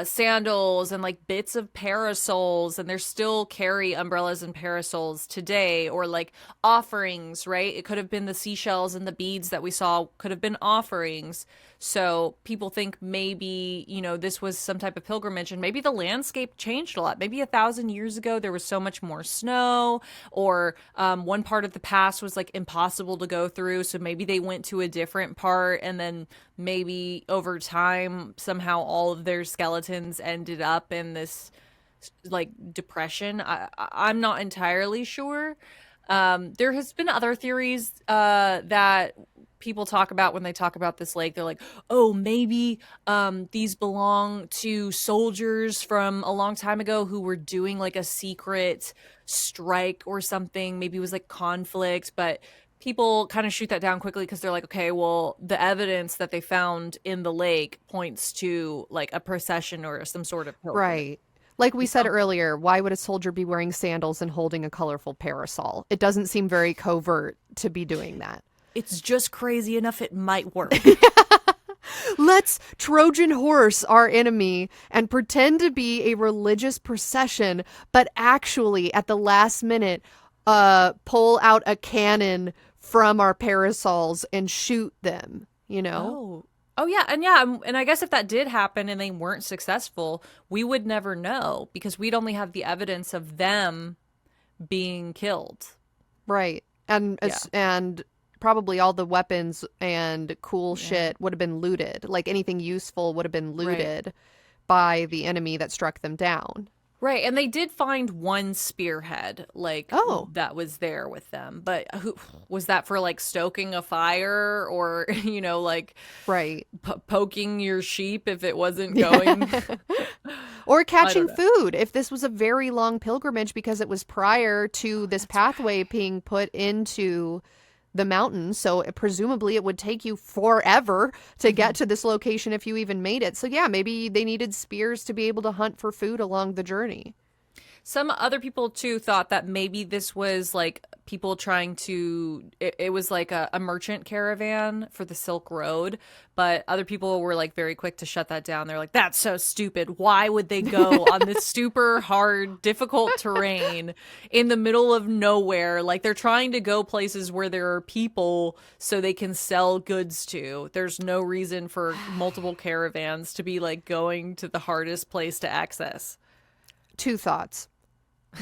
sandals and like bits of parasols, and they still carry umbrellas and parasols today, or like offerings, right? It could have been the seashells and the beads that we saw could have been offerings. So people think maybe, this was some type of pilgrimage, and maybe the landscape changed a lot. Maybe 1,000 years ago, there was so much more snow, or one part of the pass was like impossible to go through. So maybe they went to a different part, and then maybe over time, somehow all of their skeletons ended up in this like depression. I'm not entirely sure. There has been other theories that people talk about when they talk about this lake. They're like, oh, maybe these belong to soldiers from a long time ago who were doing like a secret strike or something. Maybe it was like conflict, but people kind of shoot that down quickly because they're like, okay, well, the evidence that they found in the lake points to like a procession or some sort of pilgrimage. Right. Like we said earlier, why would a soldier be wearing sandals and holding a colorful parasol? It doesn't seem very covert to be doing that. It's just crazy enough it might work. Let's Trojan horse our enemy and pretend to be a religious procession, but actually at the last minute pull out a cannon from our parasols and shoot them, Oh yeah, and I guess if that did happen and they weren't successful, we would never know, because we'd only have the evidence of them being killed. Right. And probably all the weapons and cool shit would have been looted. Like anything useful would have been looted by the enemy that struck them down. Right, and they did find one spearhead, like, that was there with them. But who was that for, like, stoking a fire or, like, right, poking your sheep if it wasn't going? Or catching food, if this was a very long pilgrimage because it was prior to this pathway being put into the mountains, so presumably it would take you forever to get to this location if you even made it. So yeah, maybe they needed spears to be able to hunt for food along the journey. Some other people too thought that maybe this was like people trying to, it was like a merchant caravan for the Silk Road, but other people were like very quick to shut that down. They're like, that's so stupid. Why would they go on this super hard, difficult terrain in the middle of nowhere? Like, they're trying to go places where there are people so they can sell goods to. There's no reason for multiple caravans to be like going to the hardest place to access. Two thoughts.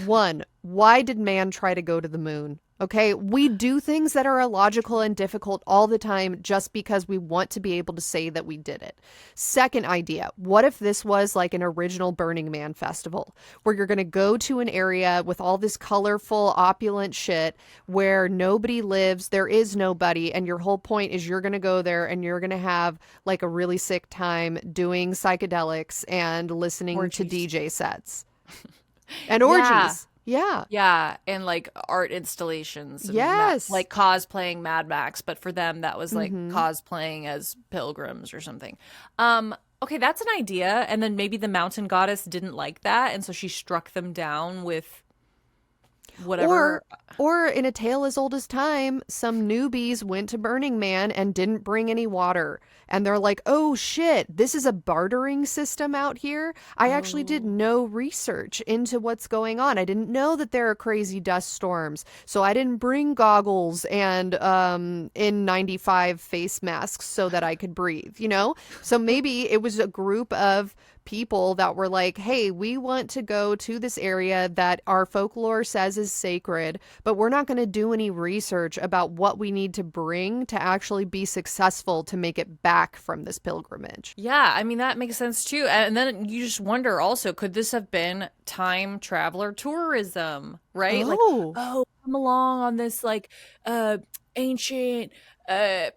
One, why did man try to go to the moon? Okay, we do things that are illogical and difficult all the time just because we want to be able to say that we did it. Second idea, what if this was like an original Burning Man festival where you're going to go to an area with all this colorful, opulent shit where nobody lives, there is nobody, and your whole point is you're going to go there and you're going to have like a really sick time doing psychedelics and listening to DJ sets. And orgies. Yeah. Yeah. And like art installations. And yes. like cosplaying Mad Max. But for them, that was like cosplaying as pilgrims or something. Okay, that's an idea. And then maybe the mountain goddess didn't like that. And so she struck them down with whatever. Or in a tale as old as time, some newbies went to Burning Man and didn't bring any water. And they're like, oh shit, this is a bartering system out here? I actually did no research into what's going on. I didn't know that there are crazy dust storms. So I didn't bring goggles and N95 face masks so that I could breathe, So maybe it was a group of people that were like, hey, we want to go to this area that our folklore says is sacred, but we're not going to do any research about what we need to bring to actually be successful to make it back from this pilgrimage. Yeah, I mean, that makes sense too. And then you just wonder also, could this have been time traveler tourism, right? Oh. Like, come along on this like ancient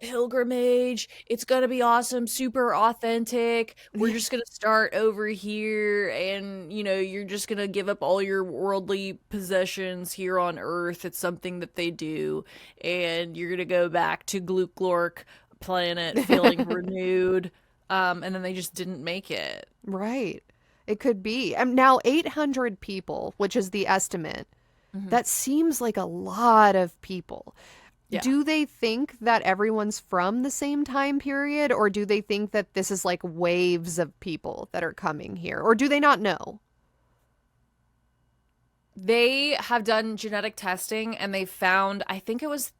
pilgrimage. It's gonna be awesome, super authentic. We're just gonna start over here, and you're just gonna give up all your worldly possessions here on Earth. It's something that they do, and you're gonna go back to Glork planet feeling renewed. And then they just didn't make it. Right. It could be. Now 800 people, which is the estimate. That seems like a lot of people. Yeah. Do they think that everyone's from the same time period, or do they think that this is like waves of people that are coming here, or do they not know? They have done genetic testing, and they found, I think it was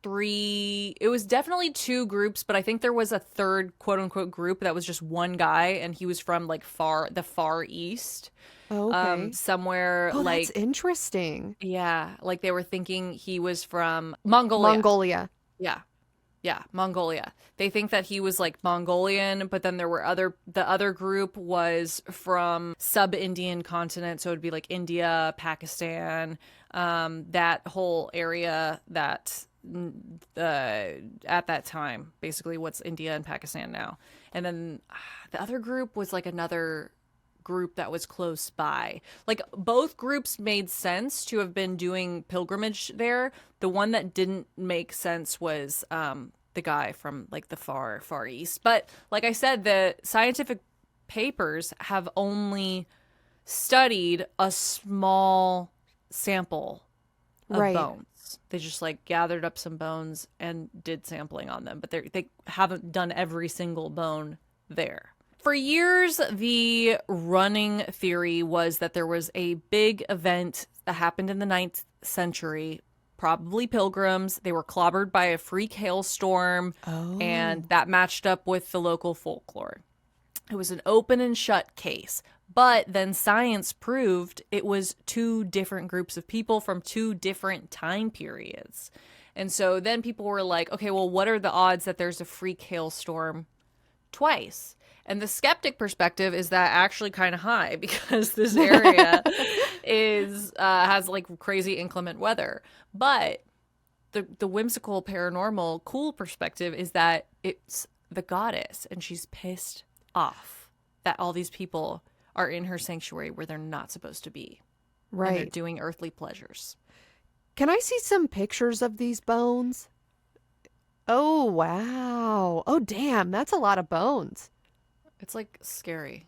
definitely 2 groups, but I think there was a third quote unquote group that was just one guy, and he was from like the far east. Okay. Somewhere like... that's interesting. Yeah, like they were thinking he was from Mongolia. Yeah, Mongolia. They think that he was like Mongolian, but then there were the other group was from sub-Indian continent, so it would be like India, Pakistan, that whole area that at that time, basically what's India and Pakistan now. And then the other group was like another group that was close by. Like both groups made sense to have been doing pilgrimage there. The one that didn't make sense was the guy from like the far east. But like I said, the scientific papers have only studied a small sample of bones. They just like gathered up some bones and did sampling on them, but they haven't done every single bone there. For years, the running theory was that there was a big event that happened in the 9th century, probably pilgrims. They were clobbered by a freak hailstorm, and that matched up with the local folklore. It was an open and shut case. But then science proved it was 2 different groups of people from 2 different time periods. And so then people were like, okay, well, what are the odds that there's a freak hailstorm twice? And the skeptic perspective is that actually kind of high, because this area has like crazy inclement weather. But the whimsical, paranormal, cool perspective is that it's the goddess, and she's pissed off that all these people are in her sanctuary where they're not supposed to be. Right. And they're doing earthly pleasures. Can I see some pictures of these bones? Oh, wow. Oh, damn. That's a lot of bones. It's like scary.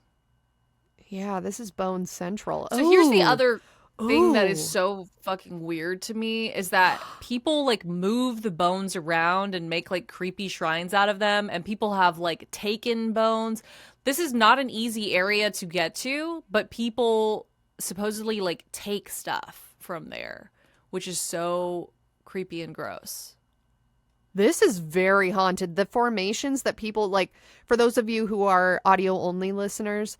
Yeah, this is Bone Central. So here's the other thing that is so fucking weird to me is that people like move the bones around and make like creepy shrines out of them, and people have like taken bones. This is not an easy area to get to, but people supposedly like take stuff from there, which is so creepy and gross. This is very haunted. The formations that people like, for those of you who are audio only listeners,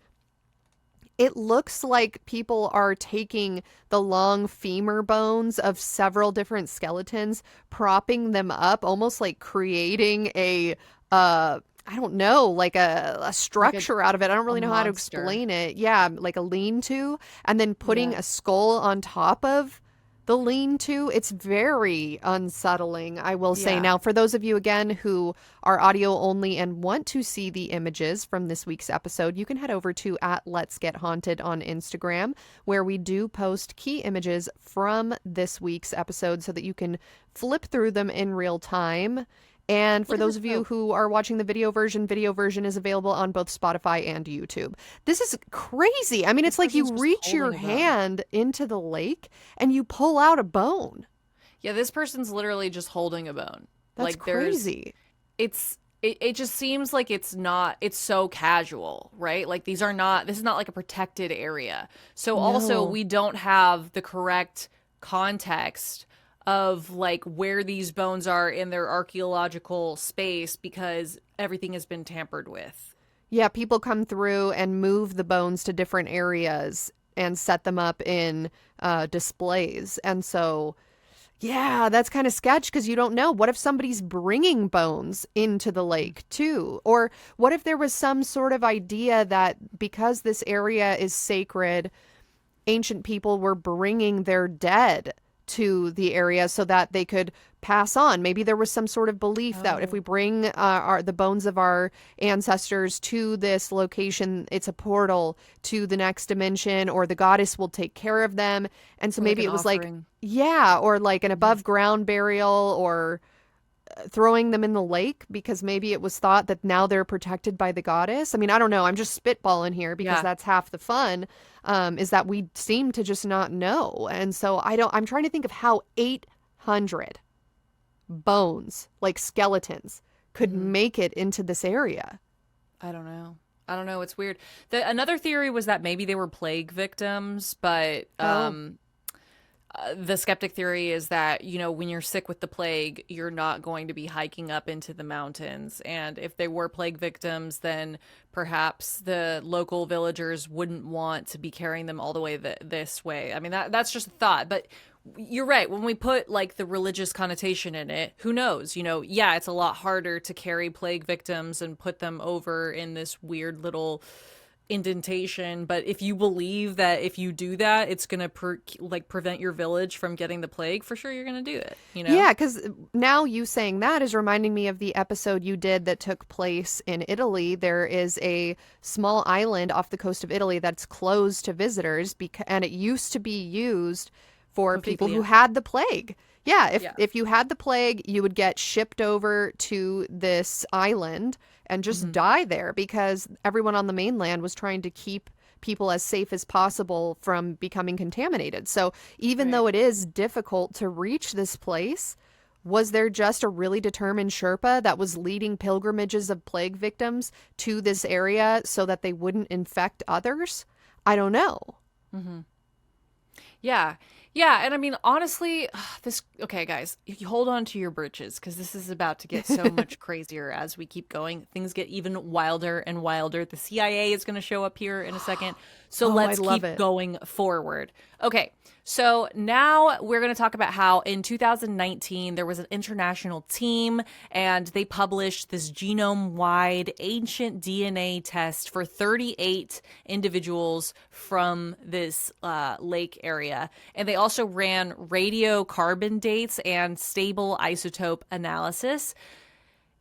it looks like people are taking the long femur bones of several different skeletons, propping them up, almost like creating a, I don't know, like a structure out of it. I don't really know how to explain it. Yeah, like a lean-to, and then putting a skull on top of the lean-to. It's very unsettling, I will say. Now, for those of you, again, who are audio only and want to see the images from this week's episode, you can head over to @Let'sGetHaunted on Instagram, where we do post key images from this week's episode so that you can flip through them in real time. And for those of you who are watching the video version is available on both Spotify and YouTube. This is crazy. I mean, it's like you reach your hand into the lake and you pull out a bone. Yeah, this person's literally just holding a bone. That's like, crazy. It just seems like it's so casual, right? Like this is not like a protected area. So also we don't have the correct context of like where these bones are in their archaeological space, because everything has been tampered with. Yeah, people come through and move the bones to different areas and set them up in displays. And so, yeah, that's kind of sketch, because you don't know. What if somebody's bringing bones into the lake too? Or what if there was some sort of idea that because this area is sacred, ancient people were bringing their dead to the area so that they could pass on. Maybe there was some sort of belief that if we bring the bones of our ancestors to this location, it's a portal to the next dimension, or the goddess will take care of them. And so maybe it was offering. or like an above ground burial, or throwing them in the lake, because maybe it was thought that now they're protected by the goddess. I mean, I don't know. I'm just spitballing here because that's half the fun, is that we seem to just not know. And so I'm trying to think of how 800 bones, like skeletons, could make it into this area. I don't know. It's weird. Another theory was that maybe they were plague victims, but the skeptic theory is that, when you're sick with the plague, you're not going to be hiking up into the mountains. And if they were plague victims, then perhaps the local villagers wouldn't want to be carrying them all the way this way. I mean, that's just a thought. But you're right. When we put like the religious connotation in it, who knows? It's a lot harder to carry plague victims and put them over in this weird little indentation, but if you believe that if you do that, it's gonna prevent your village from getting the plague, for sure you're gonna do it. Yeah, because now you saying that is reminding me of the episode you did that took place in Italy. There is a small island off the coast of Italy that's closed to visitors, and it used to be used for people who had the plague. If you had the plague, you would get shipped over to this island and just die there, because everyone on the mainland was trying to keep people as safe as possible from becoming contaminated. So even though it is difficult to reach this place, was there just a really determined Sherpa that was leading pilgrimages of plague victims to this area so that they wouldn't infect others? I don't know. Yeah, and I mean, honestly, okay, guys, you hold on to your britches, because this is about to get so much crazier as we keep going. Things get even wilder and wilder. The CIA is going to show up here in a second, so let's keep going forward. Okay, so now we're going to talk about how in 2019 there was an international team, and they published this genome-wide ancient DNA test for 38 individuals from this lake area. And they also ran radiocarbon dates and stable isotope analysis,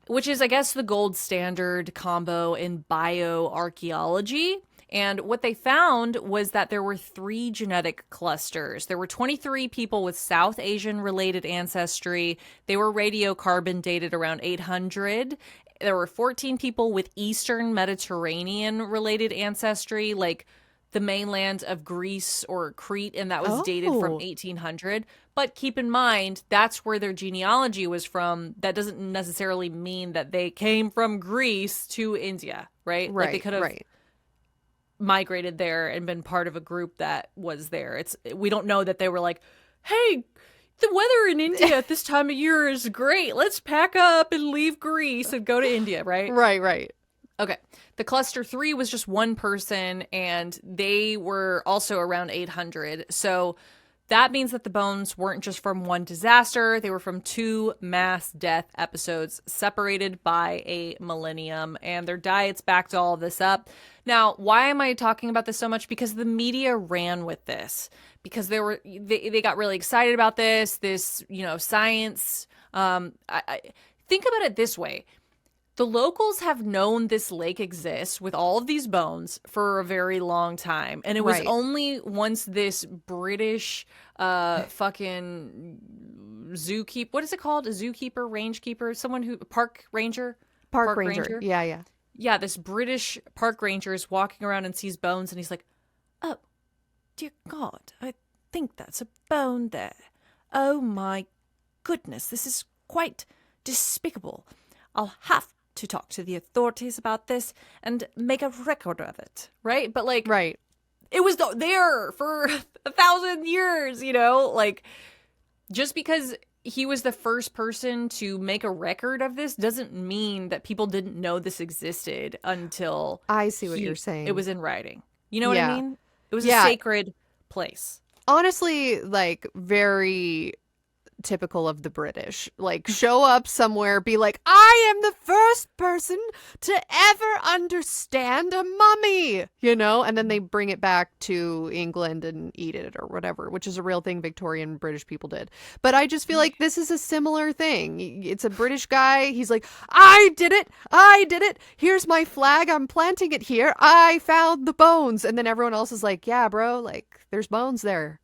which is, I guess, the gold standard combo in bioarchaeology. And what they found was that there were 3 genetic clusters. There were 23 people with South Asian related ancestry. They were radiocarbon dated around 800. There were 14 people with Eastern Mediterranean related ancestry, like the mainland of Greece or Crete, and that was dated from 1800. But keep in mind, that's where their genealogy was from. That doesn't necessarily mean that they came from Greece to India, right? Like they could have migrated there and been part of a group that was there. We don't know that they were like, hey, the weather in India at this time of year is great. Let's pack up and leave Greece and go to India, right? Right. Okay. The cluster 3 was just one person, and they were also around 800. So that means that the bones weren't just from one disaster. They were from 2 mass death episodes separated by a millennium, and their diets backed all of this up. Now, why am I talking about this so much? Because the media ran with this, because they got really excited about this, science. I think about it this way. The locals have known this lake exists with all of these bones for a very long time. And it was only once this British fucking zookeeper, what is it called? A zookeeper, rangekeeper, someone who, park ranger? Park ranger. Yeah. Yeah, this British park ranger is walking around and sees bones, and he's like, oh, dear God, I think that's a bone there. Oh my goodness, this is quite despicable. I'll have to talk to the authorities about this and make a record of it, right? But it was there for 1,000 years, just because he was the first person to make a record of this doesn't mean that people didn't know this existed until I see what you're saying. It was in writing. You know what I mean? It was a sacred place. Honestly, very typical of the British. Like, show up somewhere, be like, I am the first person to ever understand a mummy, and then they bring it back to England and eat it or whatever, which is a real thing Victorian British people did. But I just feel like this is a similar thing. It's a British guy. He's like, I did it. Here's my flag. I'm planting it here. I found the bones. And then everyone else is like, yeah, bro, like, there's bones there.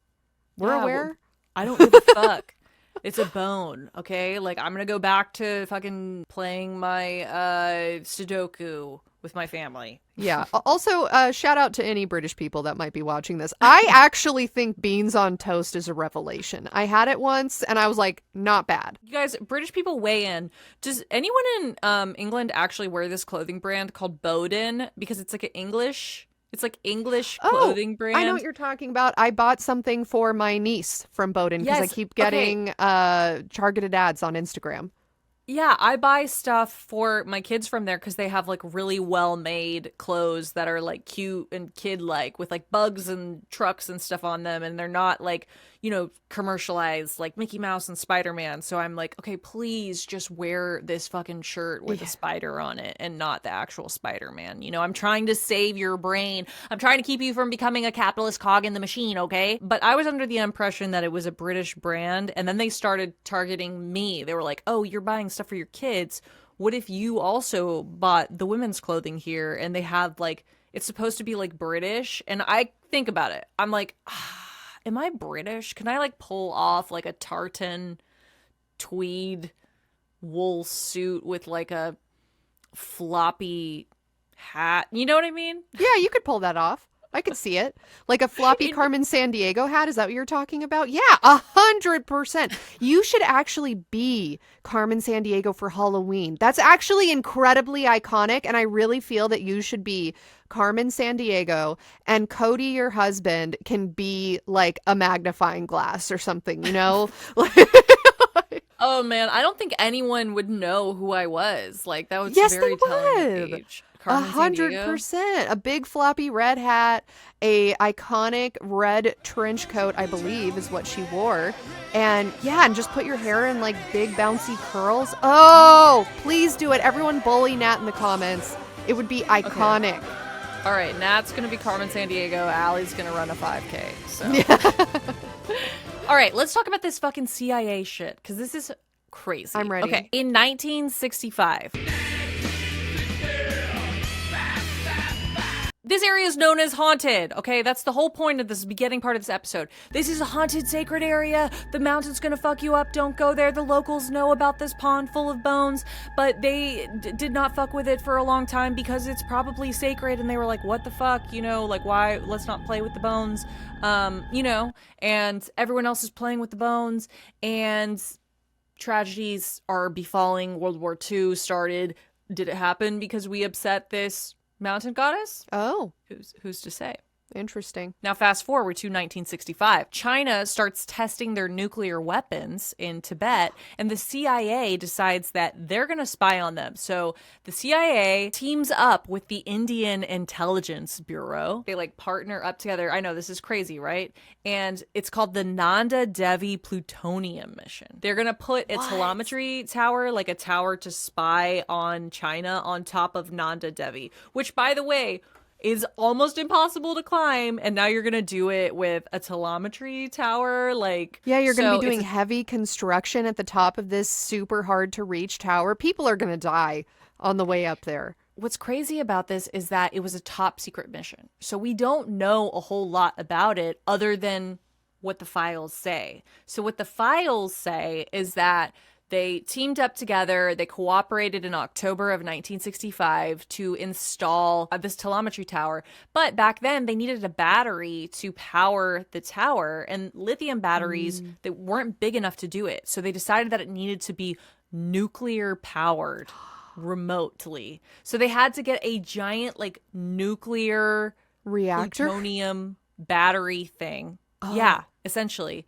We're aware. Well, I don't give a fuck. It's a bone, okay? Like, I'm gonna go back to fucking playing my Sudoku with my family. Yeah. Also, shout out to any British people that might be watching this. I actually think beans on toast is a revelation. I had it once, and I was like, not bad. You guys, British people weigh in. Does anyone in England actually wear this clothing brand called Bowden? Because it's like English clothing brand. I know what you're talking about. I bought something for my niece from Bowden because I keep getting targeted ads on Instagram. Yeah, I buy stuff for my kids from there because they have like really well-made clothes that are like cute and kid-like with like bugs and trucks and stuff on them, and they're not like, commercialized like Mickey Mouse and Spider-Man. So I'm like, okay, please just wear this fucking shirt with a spider on it and not the actual Spider-Man. I'm trying to save your brain. I'm trying to keep you from becoming a capitalist cog in the machine, okay? But I was under the impression that it was a British brand, and then they started targeting me. They were like, oh, you're buying stuff for your kids. What if you also bought the women's clothing here? And they have like, it's supposed to be like British. And I think about it. I'm like, am I British? Can I like pull off like a tartan tweed wool suit with like a floppy hat? You know what I mean? Yeah, you could pull that off. I could see it. Like a floppy Carmen Sandiego hat. Is that what you're talking about? Yeah, 100%. You should actually be Carmen Sandiego for Halloween. That's actually incredibly iconic. And I really feel that you should be Carmen Sandiego, and Cody, your husband, can be like a magnifying glass or something, Oh man, I don't think anyone would know who I was. Like, that was yes, very they telling would. age. 100%. A big floppy red hat, a iconic red trench coat, I believe is what she wore. And just put your hair in like big bouncy curls. Oh, please do it. Everyone bully Nat in the comments. It would be iconic. Okay. All right, Nat's going to be Carmen Sandiego. Allie's going to run a 5K. So. All right, let's talk about this fucking CIA shit, because this is crazy. I'm ready. Okay, in 1965... this area is known as haunted, okay? That's the whole point of this beginning part of this episode. This is a haunted, sacred area. The mountain's gonna fuck you up. Don't go there. The locals know about this pond full of bones, but they did not fuck with it for a long time because it's probably sacred, and they were like, what the fuck? Like, why? Let's not play with the bones. And everyone else is playing with the bones, and tragedies are befalling. World War II started. Did it happen because we upset this mountain goddess? Oh. Who's to say? Interesting. Now, fast forward to 1965. China starts testing their nuclear weapons in Tibet, and the CIA decides that they're going to spy on them. So the CIA teams up with the Indian Intelligence Bureau. They like partner up together. I know this is crazy, right? And it's called the NANDA DEVI Plutonium mission. They're going to put a telemetry tower, like a tower to spy on China, on top of NANDA DEVI, which, by the way, is almost impossible to climb, and now you're gonna do it with a telemetry tower. You're gonna be doing heavy construction at the top of this super hard to reach tower. People are gonna die on the way up there. What's crazy about this is that it was a top secret mission, so we don't know a whole lot about it other than what the files say. So what the files say is that they teamed up together, they cooperated in October of 1965 to install this telemetry tower. But back then, they needed a battery to power the tower, and lithium batteries that weren't big enough to do it. So they decided that it needed to be nuclear powered remotely. So they had to get a giant nuclear reactor, plutonium battery thing. Oh. Yeah, essentially.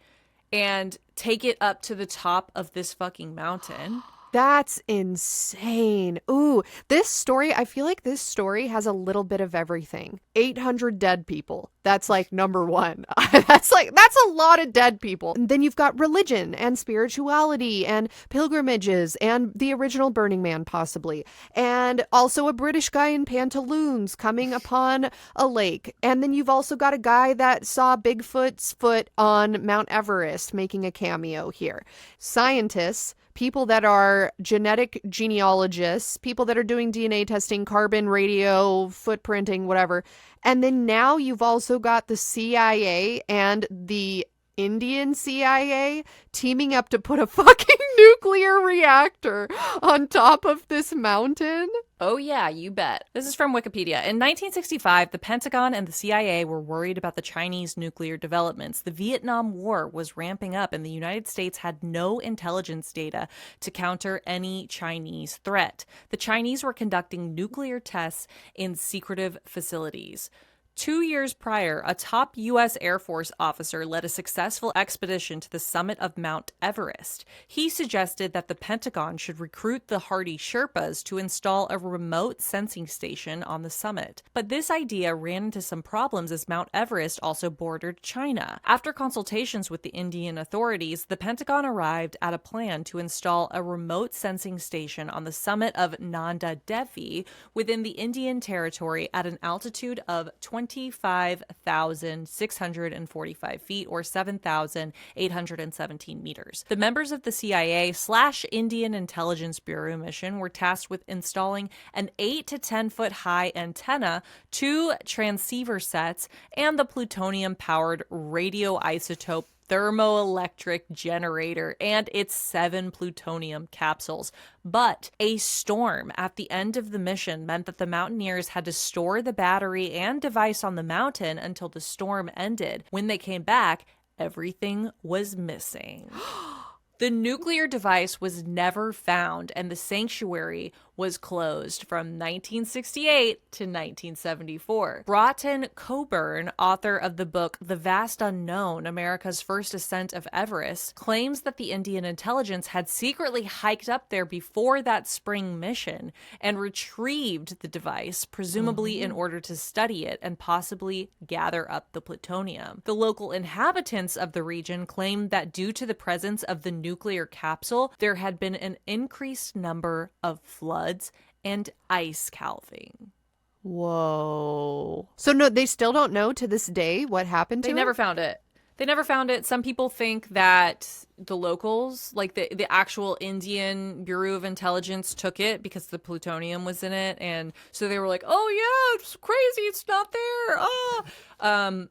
And take it up to the top of this fucking mountain. That's insane. Ooh, this story, I feel like this story has a little bit of everything. 800 dead people. That's like number one. That's a lot of dead people. And then you've got religion and spirituality and pilgrimages and the original Burning Man possibly. And also a British guy in pantaloons coming upon a lake. And then you've also got a guy that saw Bigfoot's foot on Mount Everest making a cameo here. Scientists, people that are genetic genealogists, people that are doing DNA testing, carbon, radio, footprinting, whatever. And then now you've also got the CIA and the Indian CIA teaming up to put a fucking nuclear reactor on top of this mountain. Oh yeah, you bet. This is from Wikipedia. In 1965, the Pentagon and the CIA were worried about the Chinese nuclear developments. The Vietnam War was ramping up and the United States had no intelligence data to counter any Chinese threat. The Chinese were conducting nuclear tests in secretive facilities. 2 years prior, a top U.S. Air Force officer led a successful expedition to the summit of Mount Everest. He suggested that the Pentagon should recruit the hardy Sherpas to install a remote sensing station on the summit. But this idea ran into some problems as Mount Everest also bordered China. After consultations with the Indian authorities, the Pentagon arrived at a plan to install a remote sensing station on the summit of NANDA DEVI within the Indian territory at an altitude of 25,645 feet or 7,817 meters. The members of the CIA/Indian Intelligence Bureau mission were tasked with installing an 8 to 10 foot high antenna, 2 transceiver sets, and the plutonium-powered radioisotope thermoelectric generator and its 7 plutonium capsules. But a storm at the end of the mission meant that the mountaineers had to store the battery and device on the mountain until the storm ended. When they came back, everything was missing. The nuclear device was never found, and the sanctuary was closed from 1968 to 1974. Broughton Coburn, author of the book The Vast Unknown, America's First Ascent of Everest, claims that the Indian intelligence had secretly hiked up there before that spring mission and retrieved the device, presumably in order to study it and possibly gather up the plutonium. The local inhabitants of the region claimed that due to the presence of the nuclear capsule, there had been an increased number of floods and ice calving. Whoa. So no, they still don't know to this day what happened to it? They never found it. They never found it. Some people think that the locals, like the actual Indian Bureau of Intelligence, took it because the plutonium was in it. And so they were like, oh yeah, it's crazy, it's not there.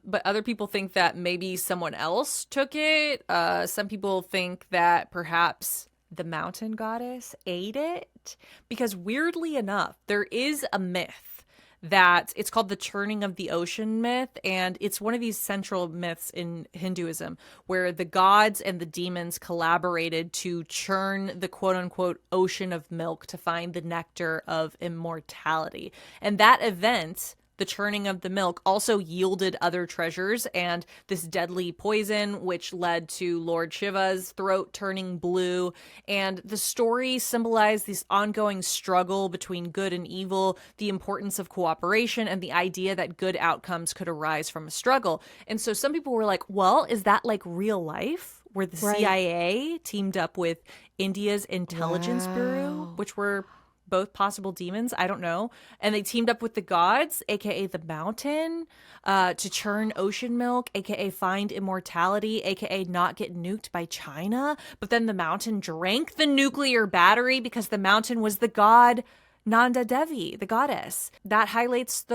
But other people think that maybe someone else took it. Some people think that perhaps the mountain goddess ate it. Because weirdly enough, there is a myth that it's called the churning of the ocean myth, and it's one of these central myths in Hinduism where the gods and the demons collaborated to churn the quote-unquote ocean of milk to find the nectar of immortality. And that event, the churning of the milk, also yielded other treasures and this deadly poison, which led to Lord Shiva's throat turning blue. And the story symbolized this ongoing struggle between good and evil, the importance of cooperation, and the idea that good outcomes could arise from a struggle. And so some people were like, well, is that like real life? Where the CIA teamed up with India's Intelligence Bureau, which were both possible demons, I don't know. And they teamed up with the gods, aka the mountain, to churn ocean milk, aka find immortality, aka not get nuked by China. But then the mountain drank the nuclear battery because the mountain was the god Nanda Devi, the goddess. That highlights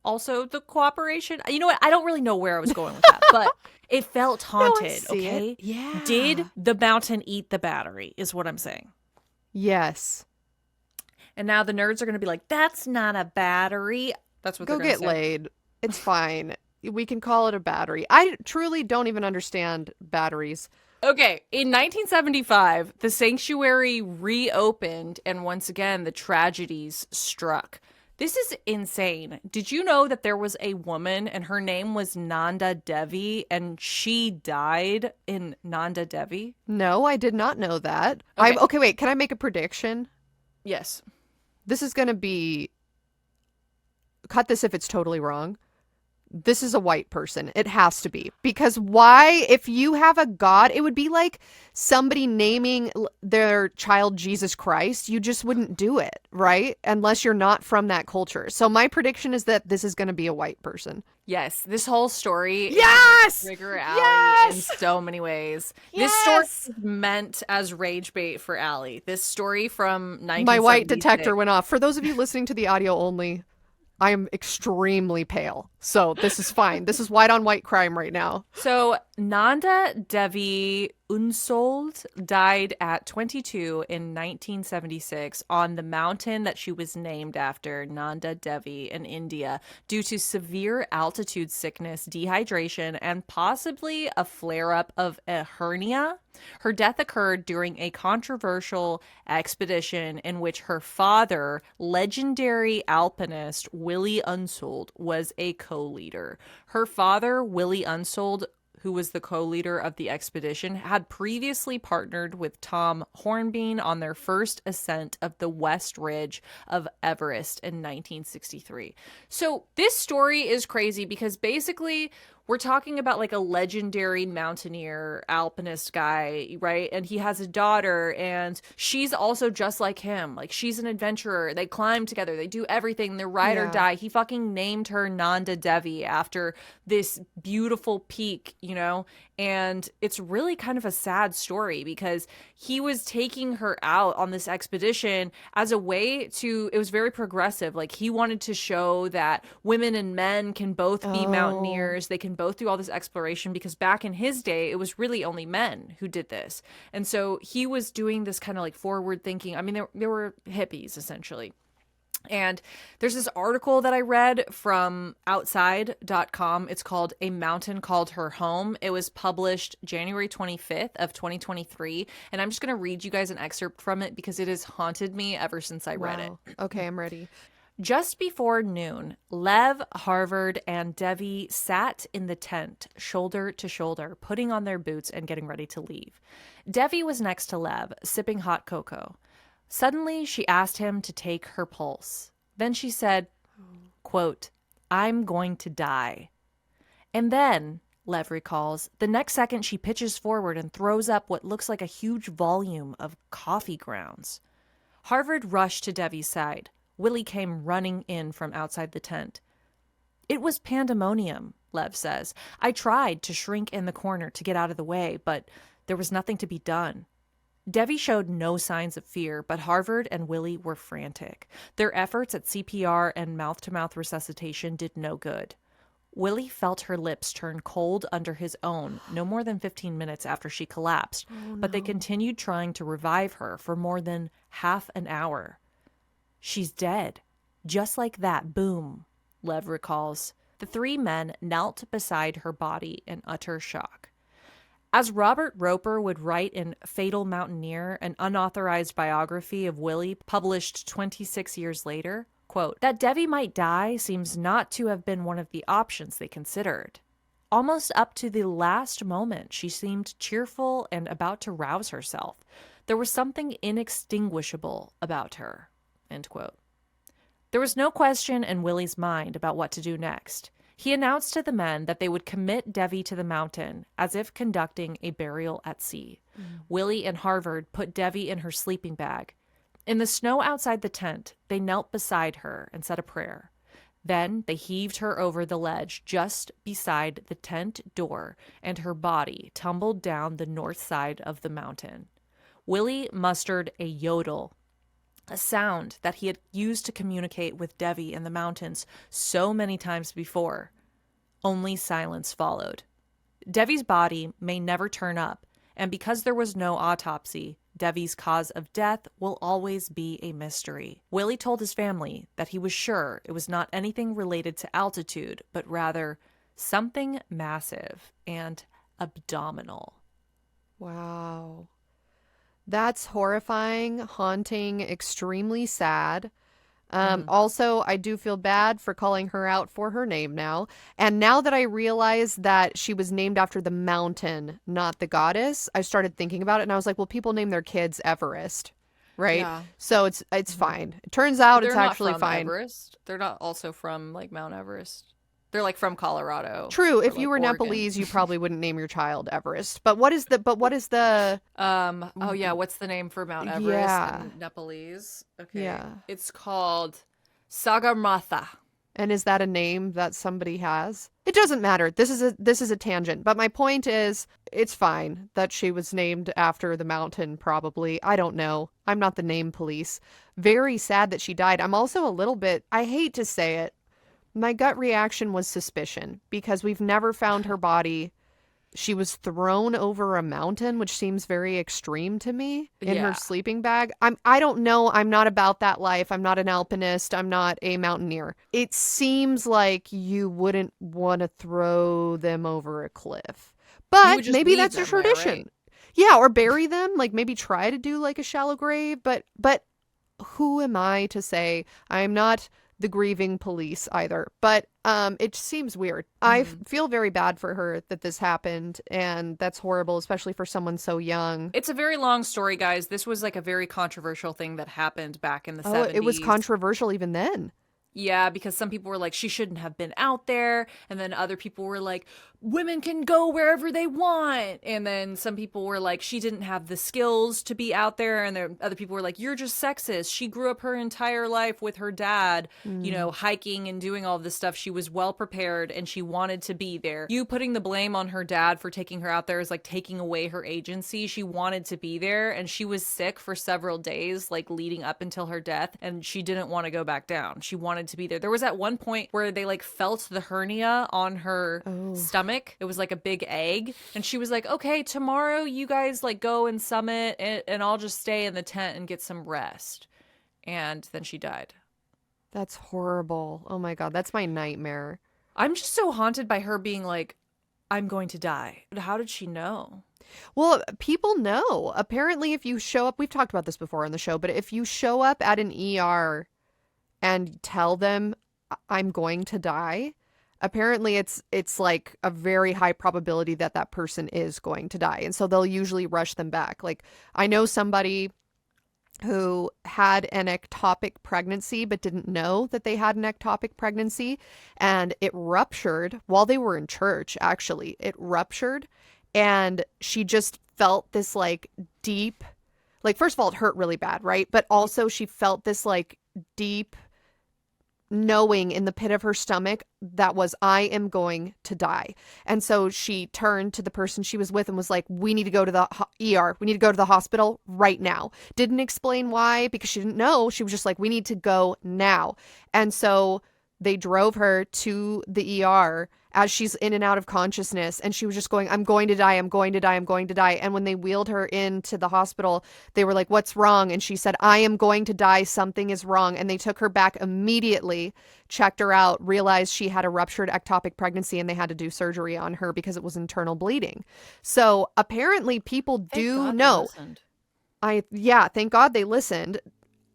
also the cooperation. You know what? I don't really know where I was going with that, but it felt haunted, okay? Yeah. Did the mountain eat the battery is what I'm saying. Yes. And now the nerds are going to be like, that's not a battery. That's what they're going to say. Go get laid. It's fine. We can call it a battery. I truly don't even understand batteries. Okay, in 1975, the sanctuary reopened, and once again, the tragedies struck. This is insane. Did you know that there was a woman and her name was Nanda Devi and she died in Nanda Devi? No, I did not know that. Okay. Okay, wait. Can I make a prediction? Yes. This is going to be... Cut this if it's totally wrong. This is a white person. It has to be. Because why, if you have a god, it would be like somebody naming their child Jesus Christ. You just wouldn't do it, right? Unless you're not from that culture. So my prediction is that this is going to be a white person. Yes. This whole story Yes! trigger Aly Yes! in so many ways. Yes! This story is meant as rage bait for Aly. This story from 1976. My white detector went off. For those of you listening to the audio only, I am extremely pale, so this is fine. This is white on white crime right now. So Nanda Devi UNSOELD died at 22 in 1976 on the mountain that she was named after, Nanda Devi, in India, due to severe altitude sickness, dehydration, and possibly a flare-up of a hernia. Her death occurred during a controversial expedition in which her father, legendary alpinist Willie Unsoeld, was a co-leader. Her father, Willie Unsoeld, who was the co-leader of the expedition, had previously partnered with Tom Hornbean on their first ascent of the West Ridge of Everest in 1963. So this story is crazy because basically we're talking about like a legendary mountaineer, alpinist guy, right? And he has a daughter and she's also just like him. Like she's an adventurer. They climb together. They do everything. They ride or die. He fucking named her Nanda Devi after this beautiful peak, you know? And it's really kind of a sad story because he was taking her out on this expedition as a way to, it was very progressive. Like he wanted to show that women and men can both be mountaineers. They can both do all this exploration because back in his day, it was really only men who did this. And so he was doing this kind of like forward thinking. I mean, there were hippies essentially. And there's this article that I read from outside.com. It's called A Mountain Called Her Home. It was published January 25th of 2023. And I'm just going to read you guys an excerpt from it because it has haunted me ever since I read it. Okay, I'm ready. Just before noon, Lev, Harvard, and Devi sat in the tent, shoulder to shoulder, putting on their boots and getting ready to leave. Devi was next to Lev, sipping hot cocoa. Suddenly, she asked him to take her pulse. Then she said, quote, "I'm going to die." And then, Lev recalls, the next second she pitches forward and throws up what looks like a huge volume of coffee grounds. Harvard rushed to Devi's side. Willie came running in from outside the tent. "It was pandemonium," Lev says. "I tried to shrink in the corner to get out of the way, but there was nothing to be done." Devi showed no signs of fear, but Harvard and Willie were frantic. Their efforts at CPR and mouth-to-mouth resuscitation did no good. Willie felt her lips turn cold under his own no more than 15 minutes after she collapsed, but they continued trying to revive her for more than half an hour. "She's dead. Just like that, boom," Lev recalls. The three men knelt beside her body in utter shock. As Robert Roper would write in Fatal Mountaineer, an unauthorized biography of Willie published 26 years later, quote, "That Devi might die seems not to have been one of the options they considered. Almost up to the last moment, she seemed cheerful and about to rouse herself. There was something inextinguishable about her," end quote. There was no question in Willie's mind about what to do next. He announced to the men that they would commit Devi to the mountain as if conducting a burial at sea. Willie and Harvard put Devi in her sleeping bag. In the snow outside the tent, they knelt beside her and said a prayer. Then they heaved her over the ledge just beside the tent door, and her body tumbled down the north side of the mountain. Willie mustered a yodel, a sound that he had used to communicate with Devi in the mountains so many times before. Only silence followed. Devi's body may never turn up, and because there was no autopsy, Devi's cause of death will always be a mystery. Willie told his family that he was sure it was not anything related to altitude, but rather something massive and abdominal. Wow. That's horrifying, haunting, extremely sad. Also, I do feel bad for calling her out for her name now. And now that I realize that she was named after the mountain, not the goddess, I started thinking about it and I was like, well, people name their kids Everest, right? Yeah. So it's fine. It turns out it's They're not actually from fine. Everest. They're not also from like Mount Everest. They're like from Colorado. True. or, If you like, were Oregon. Nepalese, you probably wouldn't name your child Everest. But what is the Oh yeah, what's the name for Mount Everest Yeah. in Nepalese? Okay. Yeah. It's called Sagarmatha. And is that a name that somebody has? It doesn't matter. This is a tangent. But my point is, it's fine that she was named after the mountain, probably. I don't know. I'm not the name police. Very sad that she died. I'm also a little bit, I hate to say it, my gut reaction was suspicion because we've never found her body. She was thrown over a mountain, which seems very extreme to me, in her Yeah. sleeping bag. I don't know. I'm not about that life. I'm not an alpinist. I'm not a mountaineer. It seems like you wouldn't want to throw them over a cliff. You But would just maybe leave that's a them there, tradition. right? Yeah, or bury them, like maybe try to do like a shallow grave, but who am I to say? I'm not the grieving police either, but it seems weird. I feel very bad for her that this happened, and that's horrible, especially for someone so young. It's a very long story, guys. This was like a very controversial thing that happened back in the Oh, 70s. it was controversial even then. Yeah, because some people were like, she shouldn't have been out there. And then other people were like, women can go wherever they want. And then some people were like, she didn't have the skills to be out there. And then other people were like, you're just sexist. She grew up her entire life with her dad, you know, hiking and doing all this stuff. She was well prepared and she wanted to be there. You putting the blame on her dad for taking her out there is like taking away her agency. She wanted to be there and she was sick for several days, like leading up until her death. And she didn't want to go back down. She wanted to be there. There was at one point where they like felt the hernia on her stomach. It was like a big egg. And she was like, okay, tomorrow you guys like go and summit and I'll just stay in the tent and get some rest. And then she died. That's horrible. Oh my God, that's my nightmare. I'm just so haunted by her being like, I'm going to die. How did she know? Well, people know. Apparently, if you show up, we've talked about this before on the show, but if you show up at an ER and tell them I'm going to die, apparently it's like a very high probability that that person is going to die. And so they'll usually rush them back. Like I know somebody who had an ectopic pregnancy but didn't know that they had an ectopic pregnancy, and it ruptured while they were in church. Actually, it ruptured and she just felt this like deep, like first of all it hurt really bad, right? But also she felt this like deep knowing in the pit of her stomach that was, I am going to die. And so she turned to the person she was with and was like, we need to go to the ER. We need to go to the hospital right now. Didn't explain why because she didn't know. She was just like, we need to go now. And so they drove her to the ER as she's in and out of consciousness. And she was just going, I'm going to die. I'm going to die. I'm going to die. And when they wheeled her into the hospital, they were like, what's wrong? And she said, I am going to die. Something is wrong. And they took her back immediately, checked her out, realized she had a ruptured ectopic pregnancy, and they had to do surgery on her because it was internal bleeding. So apparently people do know. Thank God they listened.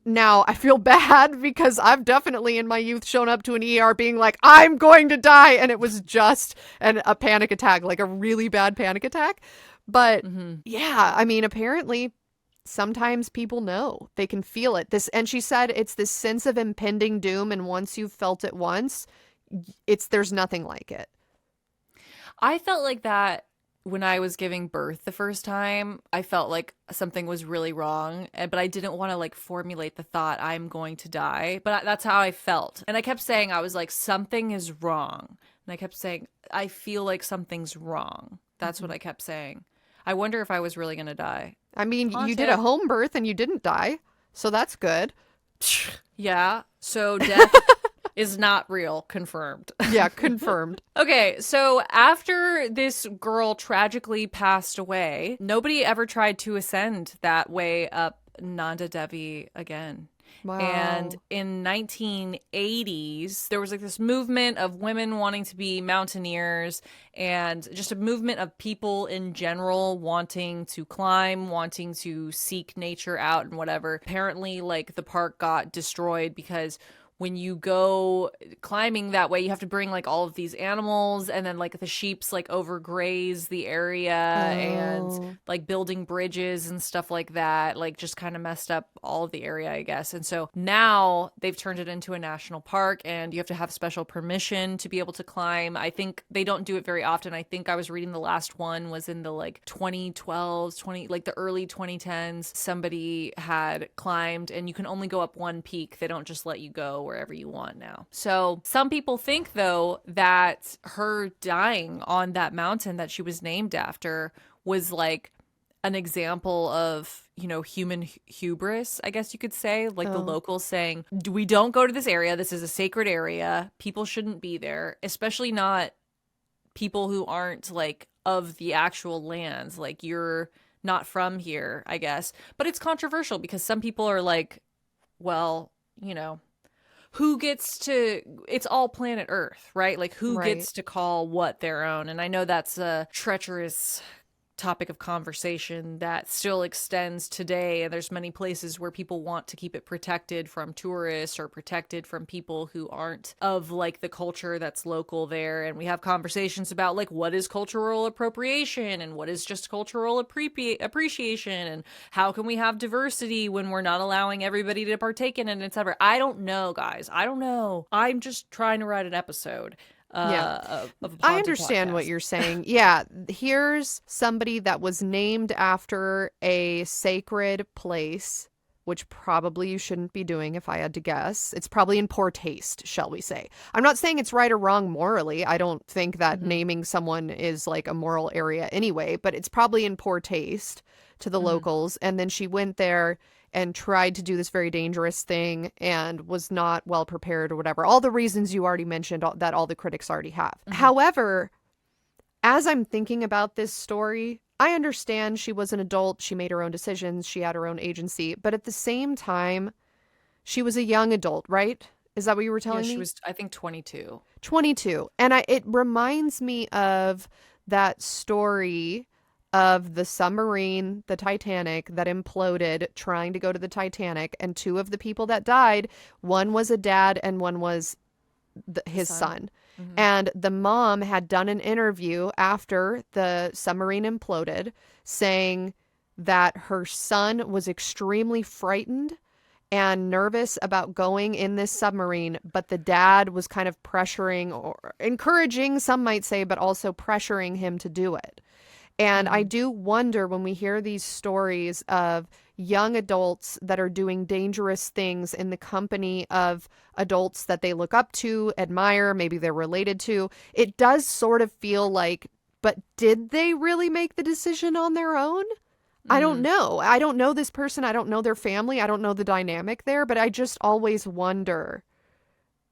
Now, I feel bad because I've definitely in my youth shown up to an ER being like, I'm going to die. And it was just a panic attack, like a really bad panic attack. But yeah, I mean, apparently sometimes people know, they can feel it. And she said it's this sense of impending doom. And once you've felt it once, there's nothing like it. I felt like that when I was giving birth the first time. I felt like something was really wrong, but I didn't want to like formulate the thought I'm going to die. But that's how I felt. And I kept saying, I was like, something is wrong. And I kept saying, I feel like something's wrong. That's what I kept saying. I wonder if I was really going to die. I mean, you did a home birth and you didn't die. So that's good. Yeah. So death is not real. Confirmed. Yeah, confirmed. Okay, so after this girl tragically passed away, nobody ever tried to ascend that way up Nanda Devi again. Wow. And in 1980s, there was like this movement of women wanting to be mountaineers and just a movement of people in general wanting to climb, wanting to seek nature out and whatever. Apparently, like the park got destroyed because when you go climbing that way, you have to bring like all of these animals, and then like the sheeps like overgraze the area and like building bridges and stuff like that, like just kind of messed up all of the area, I guess. And so now they've turned it into a national park, and you have to have special permission to be able to climb. I think they don't do it very often. I think I was reading the last one was in the like 2012s, like the early 2010s. Somebody had climbed, and you can only go up one peak. They don't just let you go wherever you want now. So some people think, though, that her dying on that mountain that she was named after was like an example of, you know, human hubris, I guess you could say, like the locals saying, we don't go to this area. This is a sacred area. People shouldn't be there, especially not people who aren't like of the actual lands. Like you're not from here, I guess. But it's controversial because some people are like, well, you know, who gets to, it's all planet Earth, right? Like who gets to call what their own? And I know that's a treacherous topic of conversation that still extends today, and there's many places where people want to keep it protected from tourists or protected from people who aren't of like the culture that's local there. And we have conversations about like what is cultural appropriation and what is just cultural appreciation, and how can we have diversity when we're not allowing everybody to partake in it, etc. I don't know, guys. I don't know. I'm just trying to write an episode. Of a I understand podcast. what you're saying. Yeah, here's somebody that was named after a sacred place, which probably you shouldn't be doing if I had to guess. It's probably in poor taste, shall we say. I'm not saying it's right or wrong morally. I don't think that naming someone is like a moral area anyway, but it's probably in poor taste to the locals. And then she went there and tried to do this very dangerous thing and was not well prepared or whatever. All the reasons you already mentioned that all the critics already have. However, as I'm thinking about this story, I understand she was an adult. She made her own decisions. She had her own agency. But at the same time, she was a young adult, right? Is that what you were telling me? She was, I think, 22. 22. And it reminds me of that story of the submarine, the Titanic, that imploded trying to go to the Titanic. And two of the people that died, one was a dad and one was his son. And the mom had done an interview after the submarine imploded saying that her son was extremely frightened and nervous about going in this submarine, but the dad was kind of pressuring or encouraging, some might say, but also pressuring him to do it. And I do wonder when we hear these stories of young adults that are doing dangerous things in the company of adults that they look up to, admire, maybe they're related to, it does sort of feel like, but did they really make the decision on their own? I don't know. I don't know this person. I don't know their family. I don't know the dynamic there, but I just always wonder,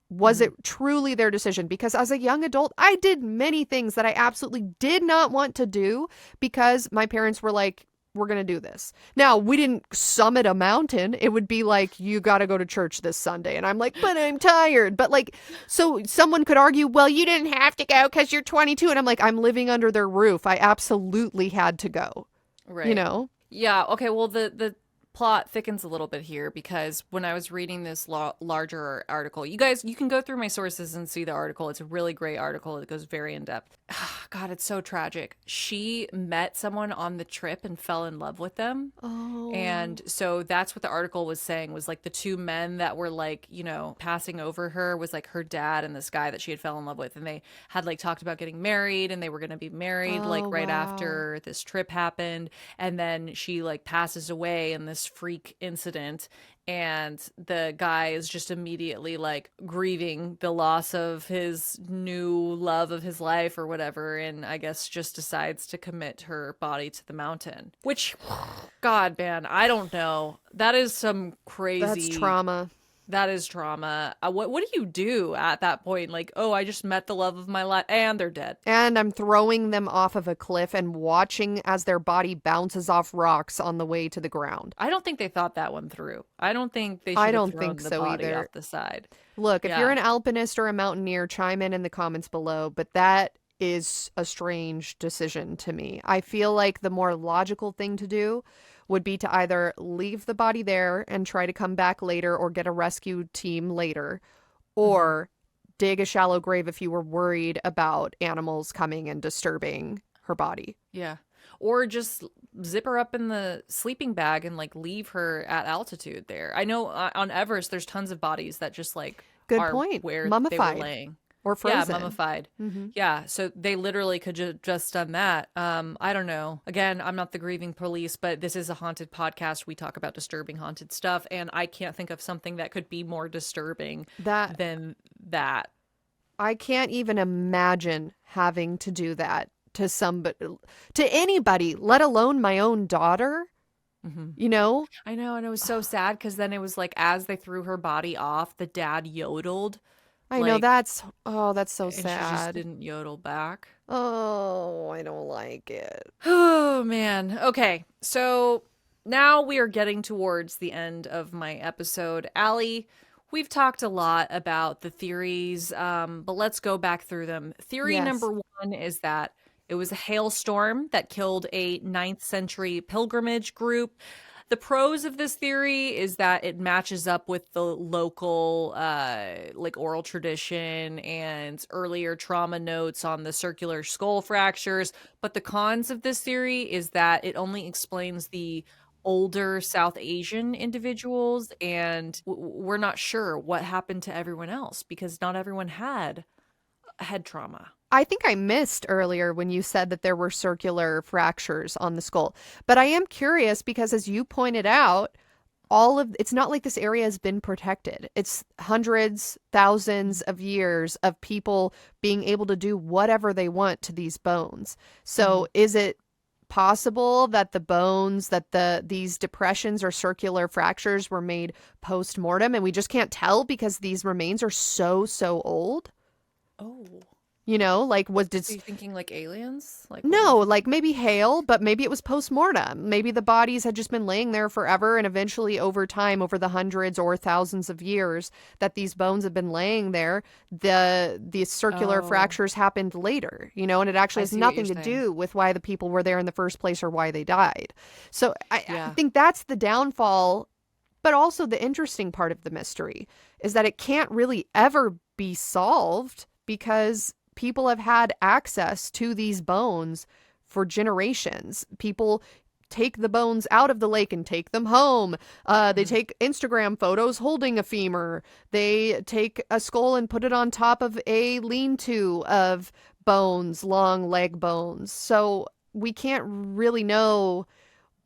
was it truly their decision? Because as a young adult, I did many things that I absolutely did not want to do because my parents were like, we're going to do this. Now, we didn't summit a mountain. It would be like, you got to go to church this Sunday. And I'm like, but I'm tired. But like, so someone could argue, well, you didn't have to go because you're 22. And I'm like, I'm living under their roof. I absolutely had to go. Right. You know? Yeah. Okay. Well, the plot thickens a little bit here because when I was reading this larger article, you guys, you can go through my sources and see the article. It's a really great article. It goes very in depth. God, it's so tragic. She met someone on the trip and fell in love with them. Oh. And so that's what the article was saying, was like the two men that were like, you know, passing over her was like her dad and this guy that she had fell in love with. And they had like talked about getting married, and they were going to be married like right after this trip happened. And then she like passes away in this freak incident, and the guy is just immediately like grieving the loss of his new love of his life or whatever, and I guess just decides to commit her body to the mountain, which, God, man, I don't know, that is some crazy, That's trauma. That is trauma. What do you do at that point? Like, oh, I just met the love of my life and they're dead. And I'm throwing them off of a cliff and watching as their body bounces off rocks on the way to the ground. I don't think they thought that one through. I don't think they should I have don't thrown think the so body either. off the side. Look, if Yeah. you're an alpinist or a mountaineer, chime in the comments below, but that is a strange decision to me. I feel like the more logical thing to do would be to either leave the body there and try to come back later or get a rescue team later, or dig a shallow grave if you were worried about animals coming and disturbing her body. Yeah. Or just zip her up in the sleeping bag and like leave her at altitude there. I know on Everest there's tons of bodies that just like Good are point. where they Mummified. were laying. Or frozen. Yeah, mummified. Mhm. Yeah, so they literally could just done that. I don't know. Again, I'm not the grieving police, but this is a haunted podcast. We talk about disturbing haunted stuff, and I can't think of something that could be more disturbing than that. I can't even imagine having to do that to somebody, to anybody, let alone my own daughter. You know? I know, and it was so sad because then it was like as they threw her body off, the dad yodeled. I know, Like, that's so and she just sad. didn't yodel back. Oh, I don't like it. Oh, man. Okay, so now we are getting towards the end of my episode. Allie, we've talked a lot about the theories, but let's go back through them. Theory Yes. number one is that it was a hailstorm that killed a 9th century pilgrimage group. The pros of this theory is that it matches up with the local like oral tradition and earlier trauma notes on the circular skull fractures. But the cons of this theory is that it only explains the older South Asian individuals, and we're not sure what happened to everyone else because not everyone had head trauma. I think I missed earlier when you said that there were circular fractures on the skull. But I am curious because, as you pointed out, it's not like this area has been protected. It's hundreds, thousands of years of people being able to do whatever they want to these bones. So is it possible that the bones, that these depressions or circular fractures were made post-mortem and we just can't tell because these remains are so old? Oh. You know, like Are you thinking like aliens? Like no, like maybe hail, but maybe it was post-mortem. Maybe the bodies had just been laying there forever, and eventually over time, over the hundreds or thousands of years that these bones have been laying there, the circular fractures happened later, you know, and it actually has nothing to do with why the people were there in the first place or why they died. So I think that's the downfall, but also the interesting part of the mystery is that it can't really ever be solved because people have had access to these bones for generations. People take the bones out of the lake and take them home. They take Instagram photos holding a femur. They take a skull and put it on top of a lean-to of bones, long leg bones. So we can't really know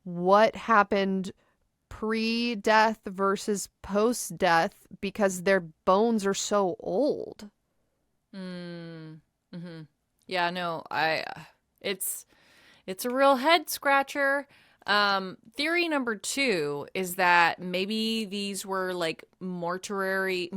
what happened pre-death versus post-death because their bones are so old. Yeah, no, it's a real head scratcher. Theory number 2 is that maybe these were like mortuary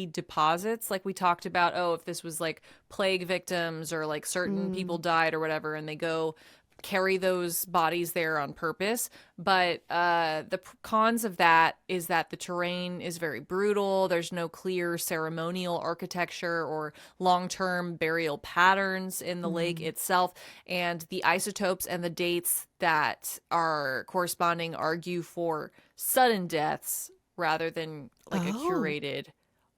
deposits, like we talked about. Oh, if this was like plague victims or like certain people died or whatever, and they go carry those bodies there on purpose. But the cons of that is that the terrain is very brutal. There's no clear ceremonial architecture or long-term burial patterns in the lake itself. And the isotopes and the dates that are corresponding argue for sudden deaths rather than like a curated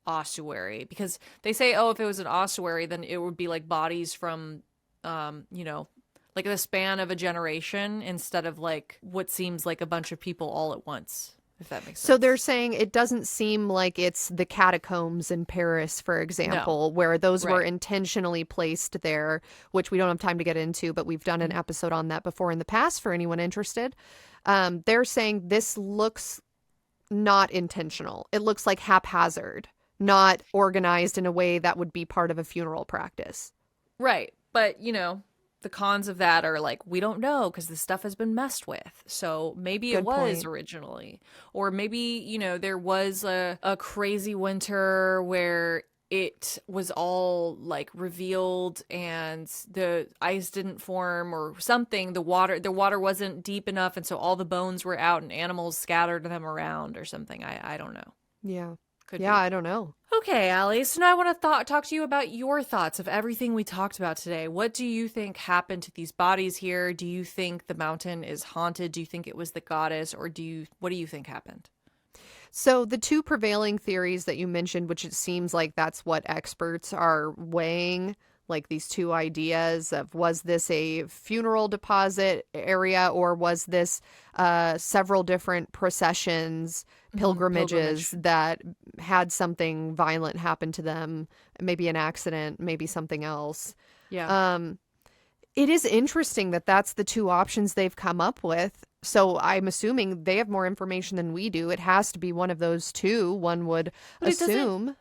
ossuary. Because they say, oh, if it was an ossuary, then it would be like bodies from, you know, like the span of a generation instead of like what seems like a bunch of people all at once, if that makes sense. So they're saying it doesn't seem like it's the catacombs in Paris, for example, where those were intentionally placed there, which we don't have time to get into, but we've done an episode on that before in the past for anyone interested. They're saying this looks not intentional. It looks like haphazard, not organized in a way that would be part of a funeral practice. Right. But, you know, the cons of that are like, we don't know because this stuff has been messed with. So maybe it Good was point. originally. Or maybe, you know, there was a crazy winter where it was all like revealed and the ice didn't form or something. The water wasn't deep enough, and so all the bones were out and animals scattered them around or something. I don't know. Yeah. Could Yeah, be. I don't know. Okay, Allie. So now I want to talk to you about your thoughts of everything we talked about today. What do you think happened to these bodies here? Do you think the mountain is haunted? Do you think it was the goddess, or what do you think happened? So the two prevailing theories that you mentioned, which it seems like that's what experts are weighing, like these two ideas of, was this a funeral deposit area, or was this several different processions, pilgrimages that had something violent happen to them, maybe an accident, maybe something else. Yeah. It is interesting that that's the two options they've come up with. So I'm assuming they have more information than we do. It has to be one of those two, one would But assume.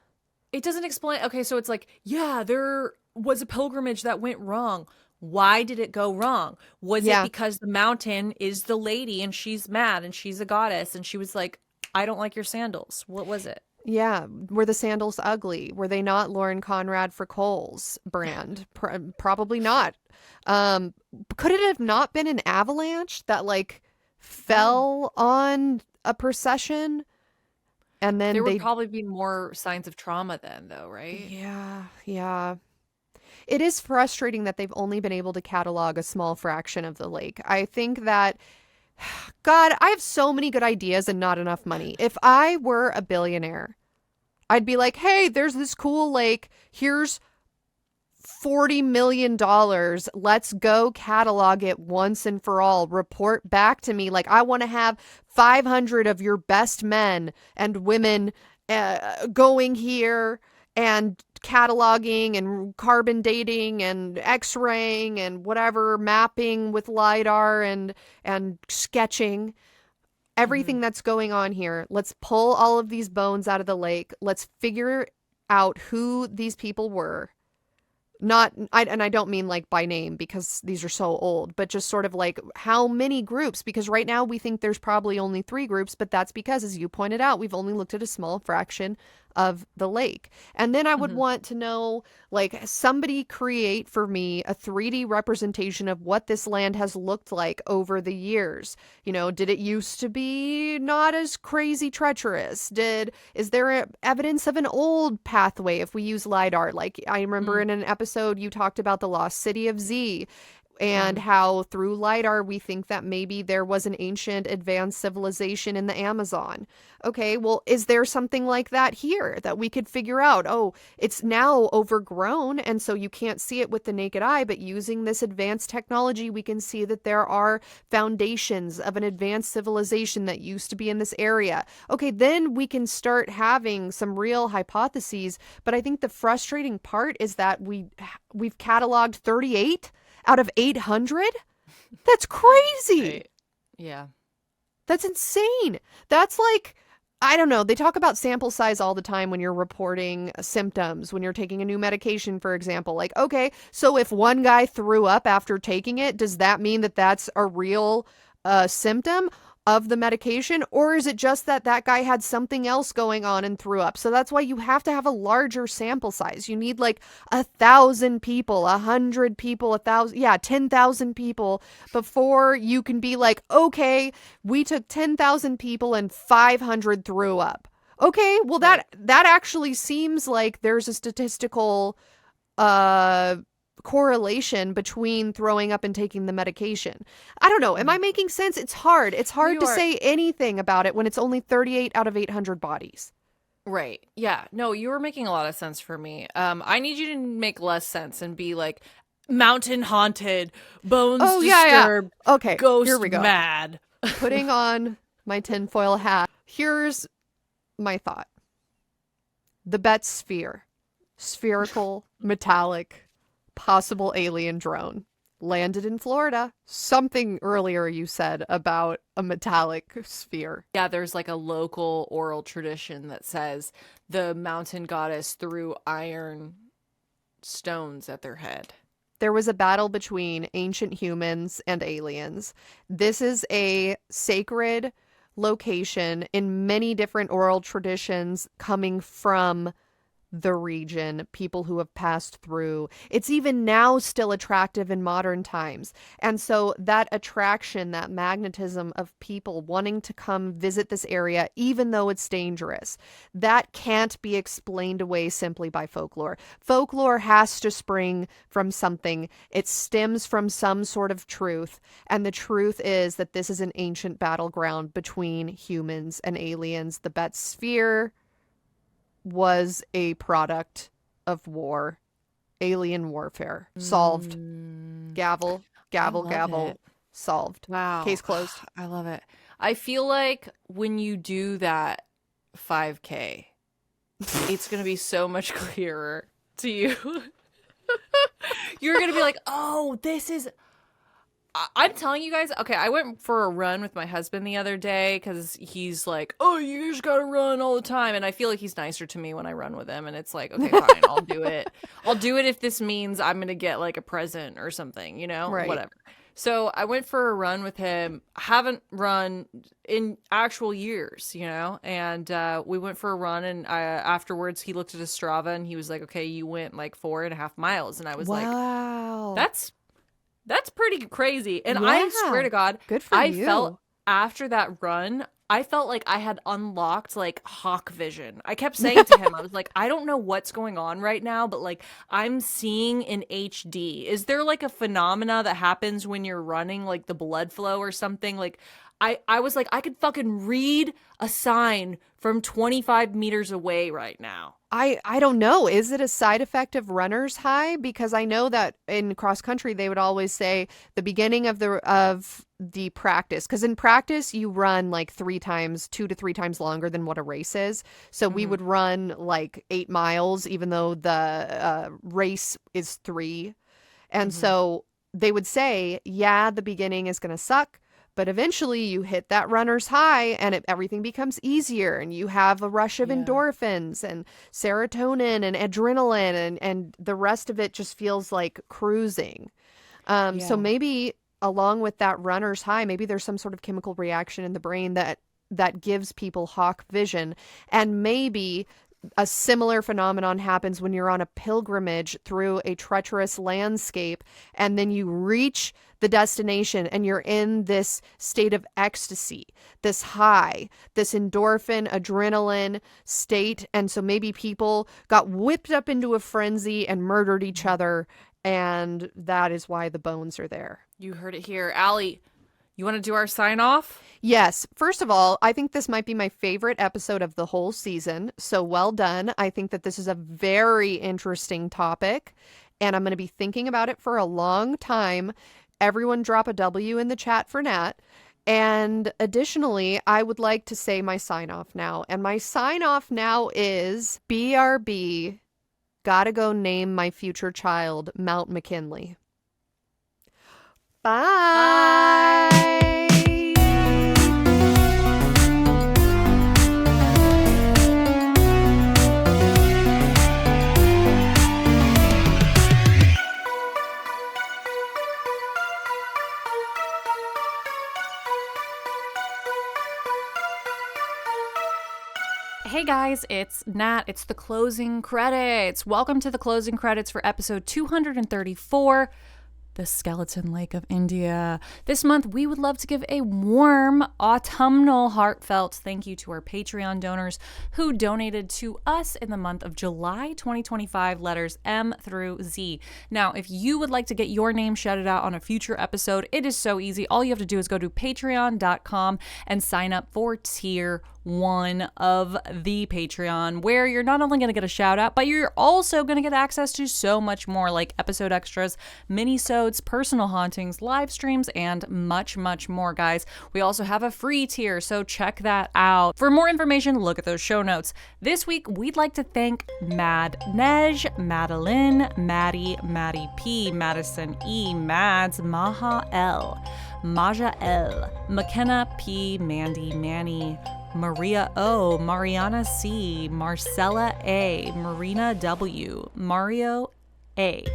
it doesn't explain. Okay, so it's like, yeah, there was a pilgrimage that went wrong. Why did it go wrong? Was it because the mountain is the lady and she's mad and she's a goddess and she was like, I don't like your sandals? What was it? Yeah. Were the sandals ugly? Were they not Lauren Conrad for Kohl's brand? Probably not. Could it have not been an avalanche that like fell on a procession? And then there would probably be more signs of trauma then, though, right? Yeah. It is frustrating that they've only been able to catalog a small fraction of the lake. I think that, God, I have so many good ideas and not enough money. If I were a billionaire, I'd be like, hey, there's this cool lake. Here's $40 million. Let's go catalog it once and for all. Report back to me. Like, I want to have 500 of your best men and women going here and cataloging and carbon dating and x-raying and whatever, mapping with LiDAR and sketching everything that's going on here. Let's pull all of these bones out of the lake. Let's figure out who these people were. And I don't mean like by name because these are so old, but just sort of like how many groups, because right now we think there's probably only 3 groups, but that's because, as you pointed out, we've only looked at a small fraction of the lake. And then I would want to know, like, somebody create for me a 3D representation of what this land has looked like over the years. You know, did it used to be not as crazy treacherous? Is there evidence of an old pathway if we use LiDAR? Like, I remember in an episode you talked about the lost city of Z, and how through LiDAR we think that maybe there was an ancient advanced civilization in the Amazon. Okay, well, is there something like that here that we could figure out? Oh, it's now overgrown, and so you can't see it with the naked eye, but using this advanced technology, we can see that there are foundations of an advanced civilization that used to be in this area. Okay, then we can start having some real hypotheses, but I think the frustrating part is that we've cataloged 38 out of 800? That's crazy. Right. Yeah. That's insane. That's like, I don't know. They talk about sample size all the time when you're reporting symptoms, when you're taking a new medication, for example. Like, okay, so if one guy threw up after taking it, does that mean that that's a real symptom of the medication? Or is it just that guy had something else going on and threw up? So that's why you have to have a larger sample size. You need like 1,000 people, 100 people, 1,000, 10,000 people before you can be like, okay, we took 10,000 people and 500 threw up. Okay, well that actually seems like there's a statistical correlation between throwing up and taking the medication. I don't know. Am I making sense? It's hard. It's hard to say anything about it when it's only 38 out of 800 bodies. Right. Yeah. No, you were making a lot of sense for me. I need you to make less sense and be like, mountain haunted, bones disturbed, Okay, ghost here we go. mad. Putting on my tinfoil hat. Here's my thought. The Bet sphere. Spherical, metallic, possible alien drone. Landed in Florida. Something earlier you said about a metallic sphere. Yeah, there's like a local oral tradition that says the mountain goddess threw iron stones at their head. there was a battle between ancient humans and aliens. This is a sacred location in many different oral traditions coming from the region, people who have passed through. It's even now still attractive in modern times. And so that attraction, that magnetism of people wanting to come visit this area, even though it's dangerous, that can't be explained away simply by folklore. Folklore has to spring from something. It stems from some sort of truth. And the truth is that this is an ancient battleground between humans and aliens. The Bet Sphere was a product of war, alien warfare. Solved. Gavel, gavel, gavel. It. Solved. Wow. Case closed. I love it. I feel like when you do that 5K, it's going to be so much clearer to you. You're going to be like, oh, this is... I'm telling you guys, okay, I went for a run with my husband the other day because he's like, oh, you just gotta run all the time. And I feel like he's nicer to me when I run with him. And it's like, okay, fine, I'll do it. I'll do it if this means I'm going to get like a present or something, you know, Right. Whatever. So I went for a run with him. I haven't run in actual years, you know, and we went for a run. And afterwards, he looked at his Strava and he was like, okay, you went like 4.5 miles. And I was like, Wow. that's pretty crazy. And Yeah. I swear to God, Good for I you. felt after that run, I felt like I had unlocked like hawk vision. I kept saying to him, I was like, I don't know what's going on right now, but like I'm seeing in HD. Is there like a phenomena that happens when you're running, like the blood flow or something? Like I was like, I could fucking read a sign from 25 meters away right now. I don't know. Is it a side effect of runner's high? Because I know that in cross country they would always say the beginning of the practice. Because in practice you run like 2 to 3 times longer than what a race is. So we would run like 8 miles, even though the race is 3. And so they would say, yeah, the beginning is going to suck. But eventually you hit that runner's high and everything becomes easier and you have a rush of endorphins and serotonin and adrenaline and the rest of it just feels like cruising. So maybe along with that runner's high, maybe there's some sort of chemical reaction in the brain that gives people hawk vision. And maybe a similar phenomenon happens when you're on a pilgrimage through a treacherous landscape and then you reach the destination and you're in this state of ecstasy, this high, this endorphin, adrenaline state. And so maybe people got whipped up into a frenzy and murdered each other. And that is why the bones are there. You heard it here. Allie, you want to do our sign off? Yes. First of all, I think this might be my favorite episode of the whole season. So well done. I think that this is a very interesting topic and I'm going to be thinking about it for a long time. Everyone drop a W in the chat for Nat. And additionally, I would like to say my sign off now. And my sign off now is BRB. Gotta go name my future child Mount McKinley. Bye. Hey guys, it's Nat. It's the closing credits. Welcome to the closing credits for episode 234, The Skeleton Lake of India. This month, we would love to give a warm, autumnal, heartfelt thank you to our Patreon donors who donated to us in the month of July 2025, letters M through Z. Now, if you would like to get your name shouted out on a future episode, it is so easy. All you have to do is go to patreon.com and sign up for tier 1 of the Patreon, where you're not only going to get a shout out, but you're also going to get access to so much more, like episode extras, mini-sodes, personal hauntings, live streams, and much, much more, guys. We also have a free tier, so check that out. For more information, look at those show notes. This week, we'd like to thank Mad Nej, Madeline, Maddie, Maddie P, Madison E, Mads, Maha L, Maja L, McKenna P, Mandy Manny, Maria O, Mariana C, Marcella A, Marina W, Mario A,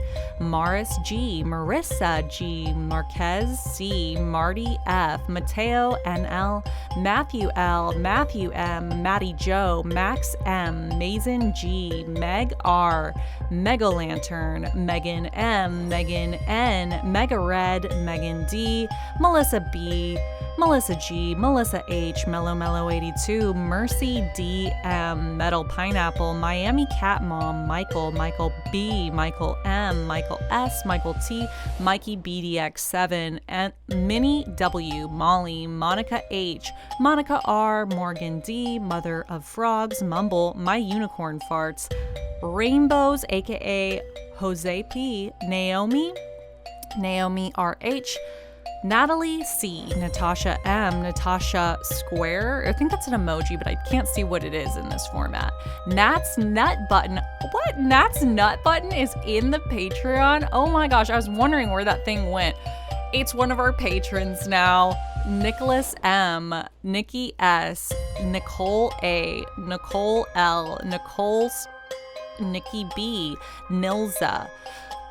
Morris G, Marissa G, Marquez C, Marty F, Mateo NL, Matthew L, Matthew M, Maddie Joe, Max M, Mason G, Meg R, Mega Lantern, Megan M, Megan N, Mega Red, Megan D, Melissa B, Melissa G, Melissa H, Mellow 82, Mercy D M, Metal Pineapple, Miami Cat Mom, Michael, Michael B, Michael M, Michael S, Michael T, Mikey BDX7, and Minnie W, Molly, Monica H, Monica R, Morgan D, Mother of Frogs, Mumble, My Unicorn Farts, Rainbows, aka Jose P, Naomi, Naomi RH, Natalie C, Natasha M, Natasha Square. I think that's an emoji, but I can't see what it is in this format. Nat's Nut Button. What? Nat's Nut Button is in the Patreon? Oh my gosh, I was wondering where that thing went. It's one of our patrons now. Nicholas M, Nikki S, Nicole A, Nicole L, Nikki B, Nilza,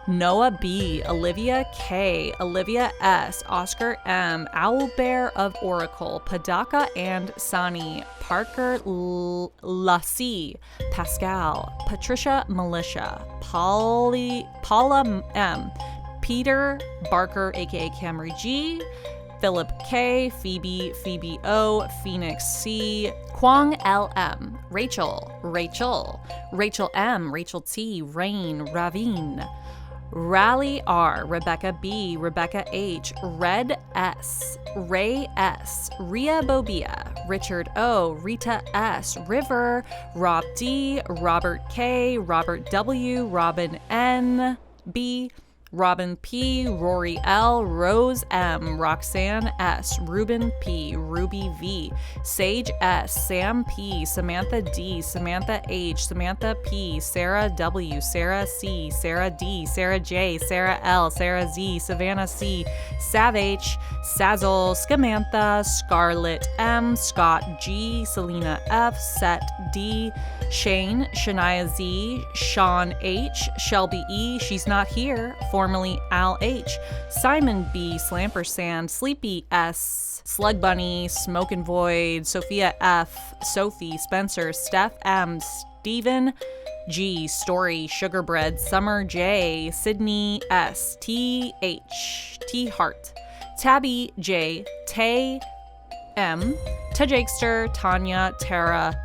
Noah B, Olivia K, Olivia S, Oscar M, Owlbear of Oracle, Padaka and Sani, Parker Lassie, Pascal, Patricia Militia, Paula M, Peter Barker, aka Camry G, Philip K, Phoebe O, Phoenix C, Kwang LM, Rachel M, Rachel T, Rain, Ravine, Rally R, Rebecca B, Rebecca H, Red S, Ray S, Ria Bobia, Richard O, Rita S, River, Rob D, Robert K, Robert W, Robin N, B, Robin P, Rory L, Rose M, Roxanne S, Ruben P, Ruby V, Sage S, Sam P, Samantha D, Samantha H, Samantha P, Sarah W, Sarah C, Sarah D, Sarah J, Sarah L, Sarah Z, Savannah C, Sav H, Sazzle, Scamantha, Scarlett M, Scott G, Selena F, Set D, Shane, Shania Z, Sean H, Shelby E, She's Not Here, formerly Al H, Simon B, Slamper Sand, Sleepy S, Slug Bunny, Smokin' Void, Sophia F, Sophie, Spencer, Steph M, Steven G, Story, Sugar Bread, Summer J, Sydney S, T H, T Hart, Tabby J, Tay M, Tajakester, Tanya, Tara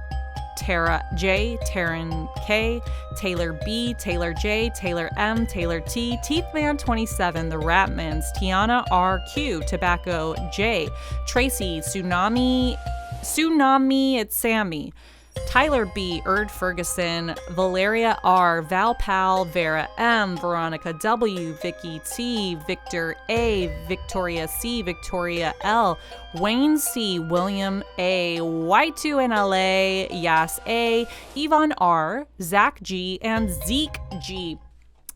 J, Taryn K, Taylor B, Taylor J, Taylor M, Taylor T, Teethman 27, The Ratmans, Tiana RQ, Tobacco J, Tracy, Tsunami, it's Sammy, Tyler B, Erd Ferguson, Valeria R, Val Pal, Vera M, Veronica W, Vicky T, Victor A, Victoria C, Victoria L, Wayne C, William A, Y2NLA, Yas A, Yvonne R, Zach G, and Zeke G.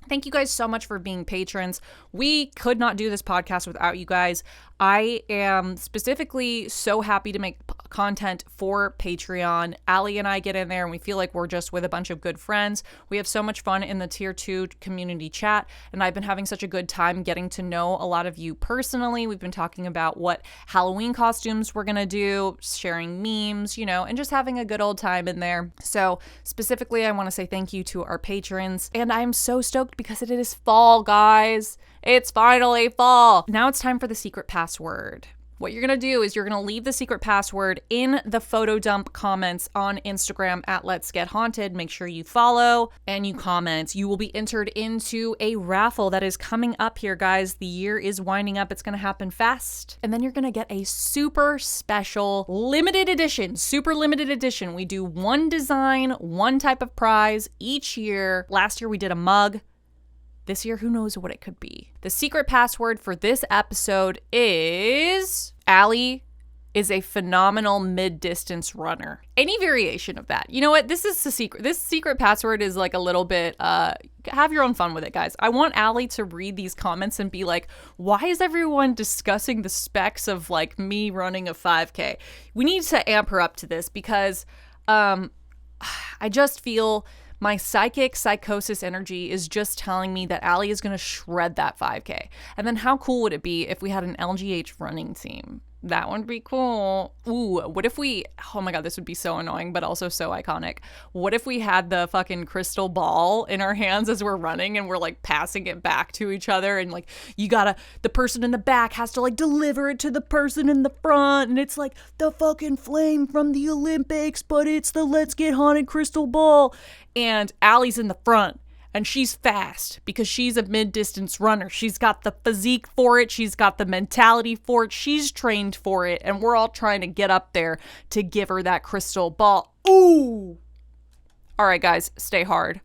Thank you guys so much for being patrons. We could not do this podcast without you guys. I am specifically so happy to make content for Patreon. Allie and I get in there and we feel like we're just with a bunch of good friends. We have so much fun in the tier 2 community chat, and I've been having such a good time getting to know a lot of you personally. We've been talking about what Halloween costumes we're gonna do, sharing memes, and just having a good old time in there. So specifically, I want to say thank you to our patrons, and I'm so stoked because it is fall, guys. It's finally fall. Now it's time for the secret password. What you're going to do is you're going to leave the secret password in the photo dump comments on Instagram at Let's Get Haunted. Make sure you follow and you comment. You will be entered into a raffle that is coming up here, guys. The year is winding up. It's going to happen fast. And then you're going to get a super special limited edition, super limited edition. We do one design, one type of prize each year. Last year we did a mug. This year, who knows what it could be. The secret password for this episode is Allie is a phenomenal mid-distance runner. Any variation of that. You know what? This is the secret. This secret password is like a little bit, have your own fun with it, guys. I want Allie to read these comments and be like, why is everyone discussing the specs of like me running a 5K? We need to amp her up to this because I just feel My psychosis energy is just telling me that Aly is going to shred that 5K. And then how cool would it be if we had an LGH running team? That would be cool. Ooh, what if we, oh my God, this would be so annoying, but also so iconic. What if we had the fucking crystal ball in our hands as we're running and we're like passing it back to each other, and like the person in the back has to like deliver it to the person in the front, and it's like the fucking flame from the Olympics, but it's the Let's Get Haunted crystal ball. And Aly's in the front. And she's fast because she's a mid-distance runner. She's got the physique for it. She's got the mentality for it. She's trained for it. And we're all trying to get up there to give her that crystal ball. Ooh. All right, guys, stay hard.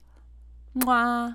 Mwah.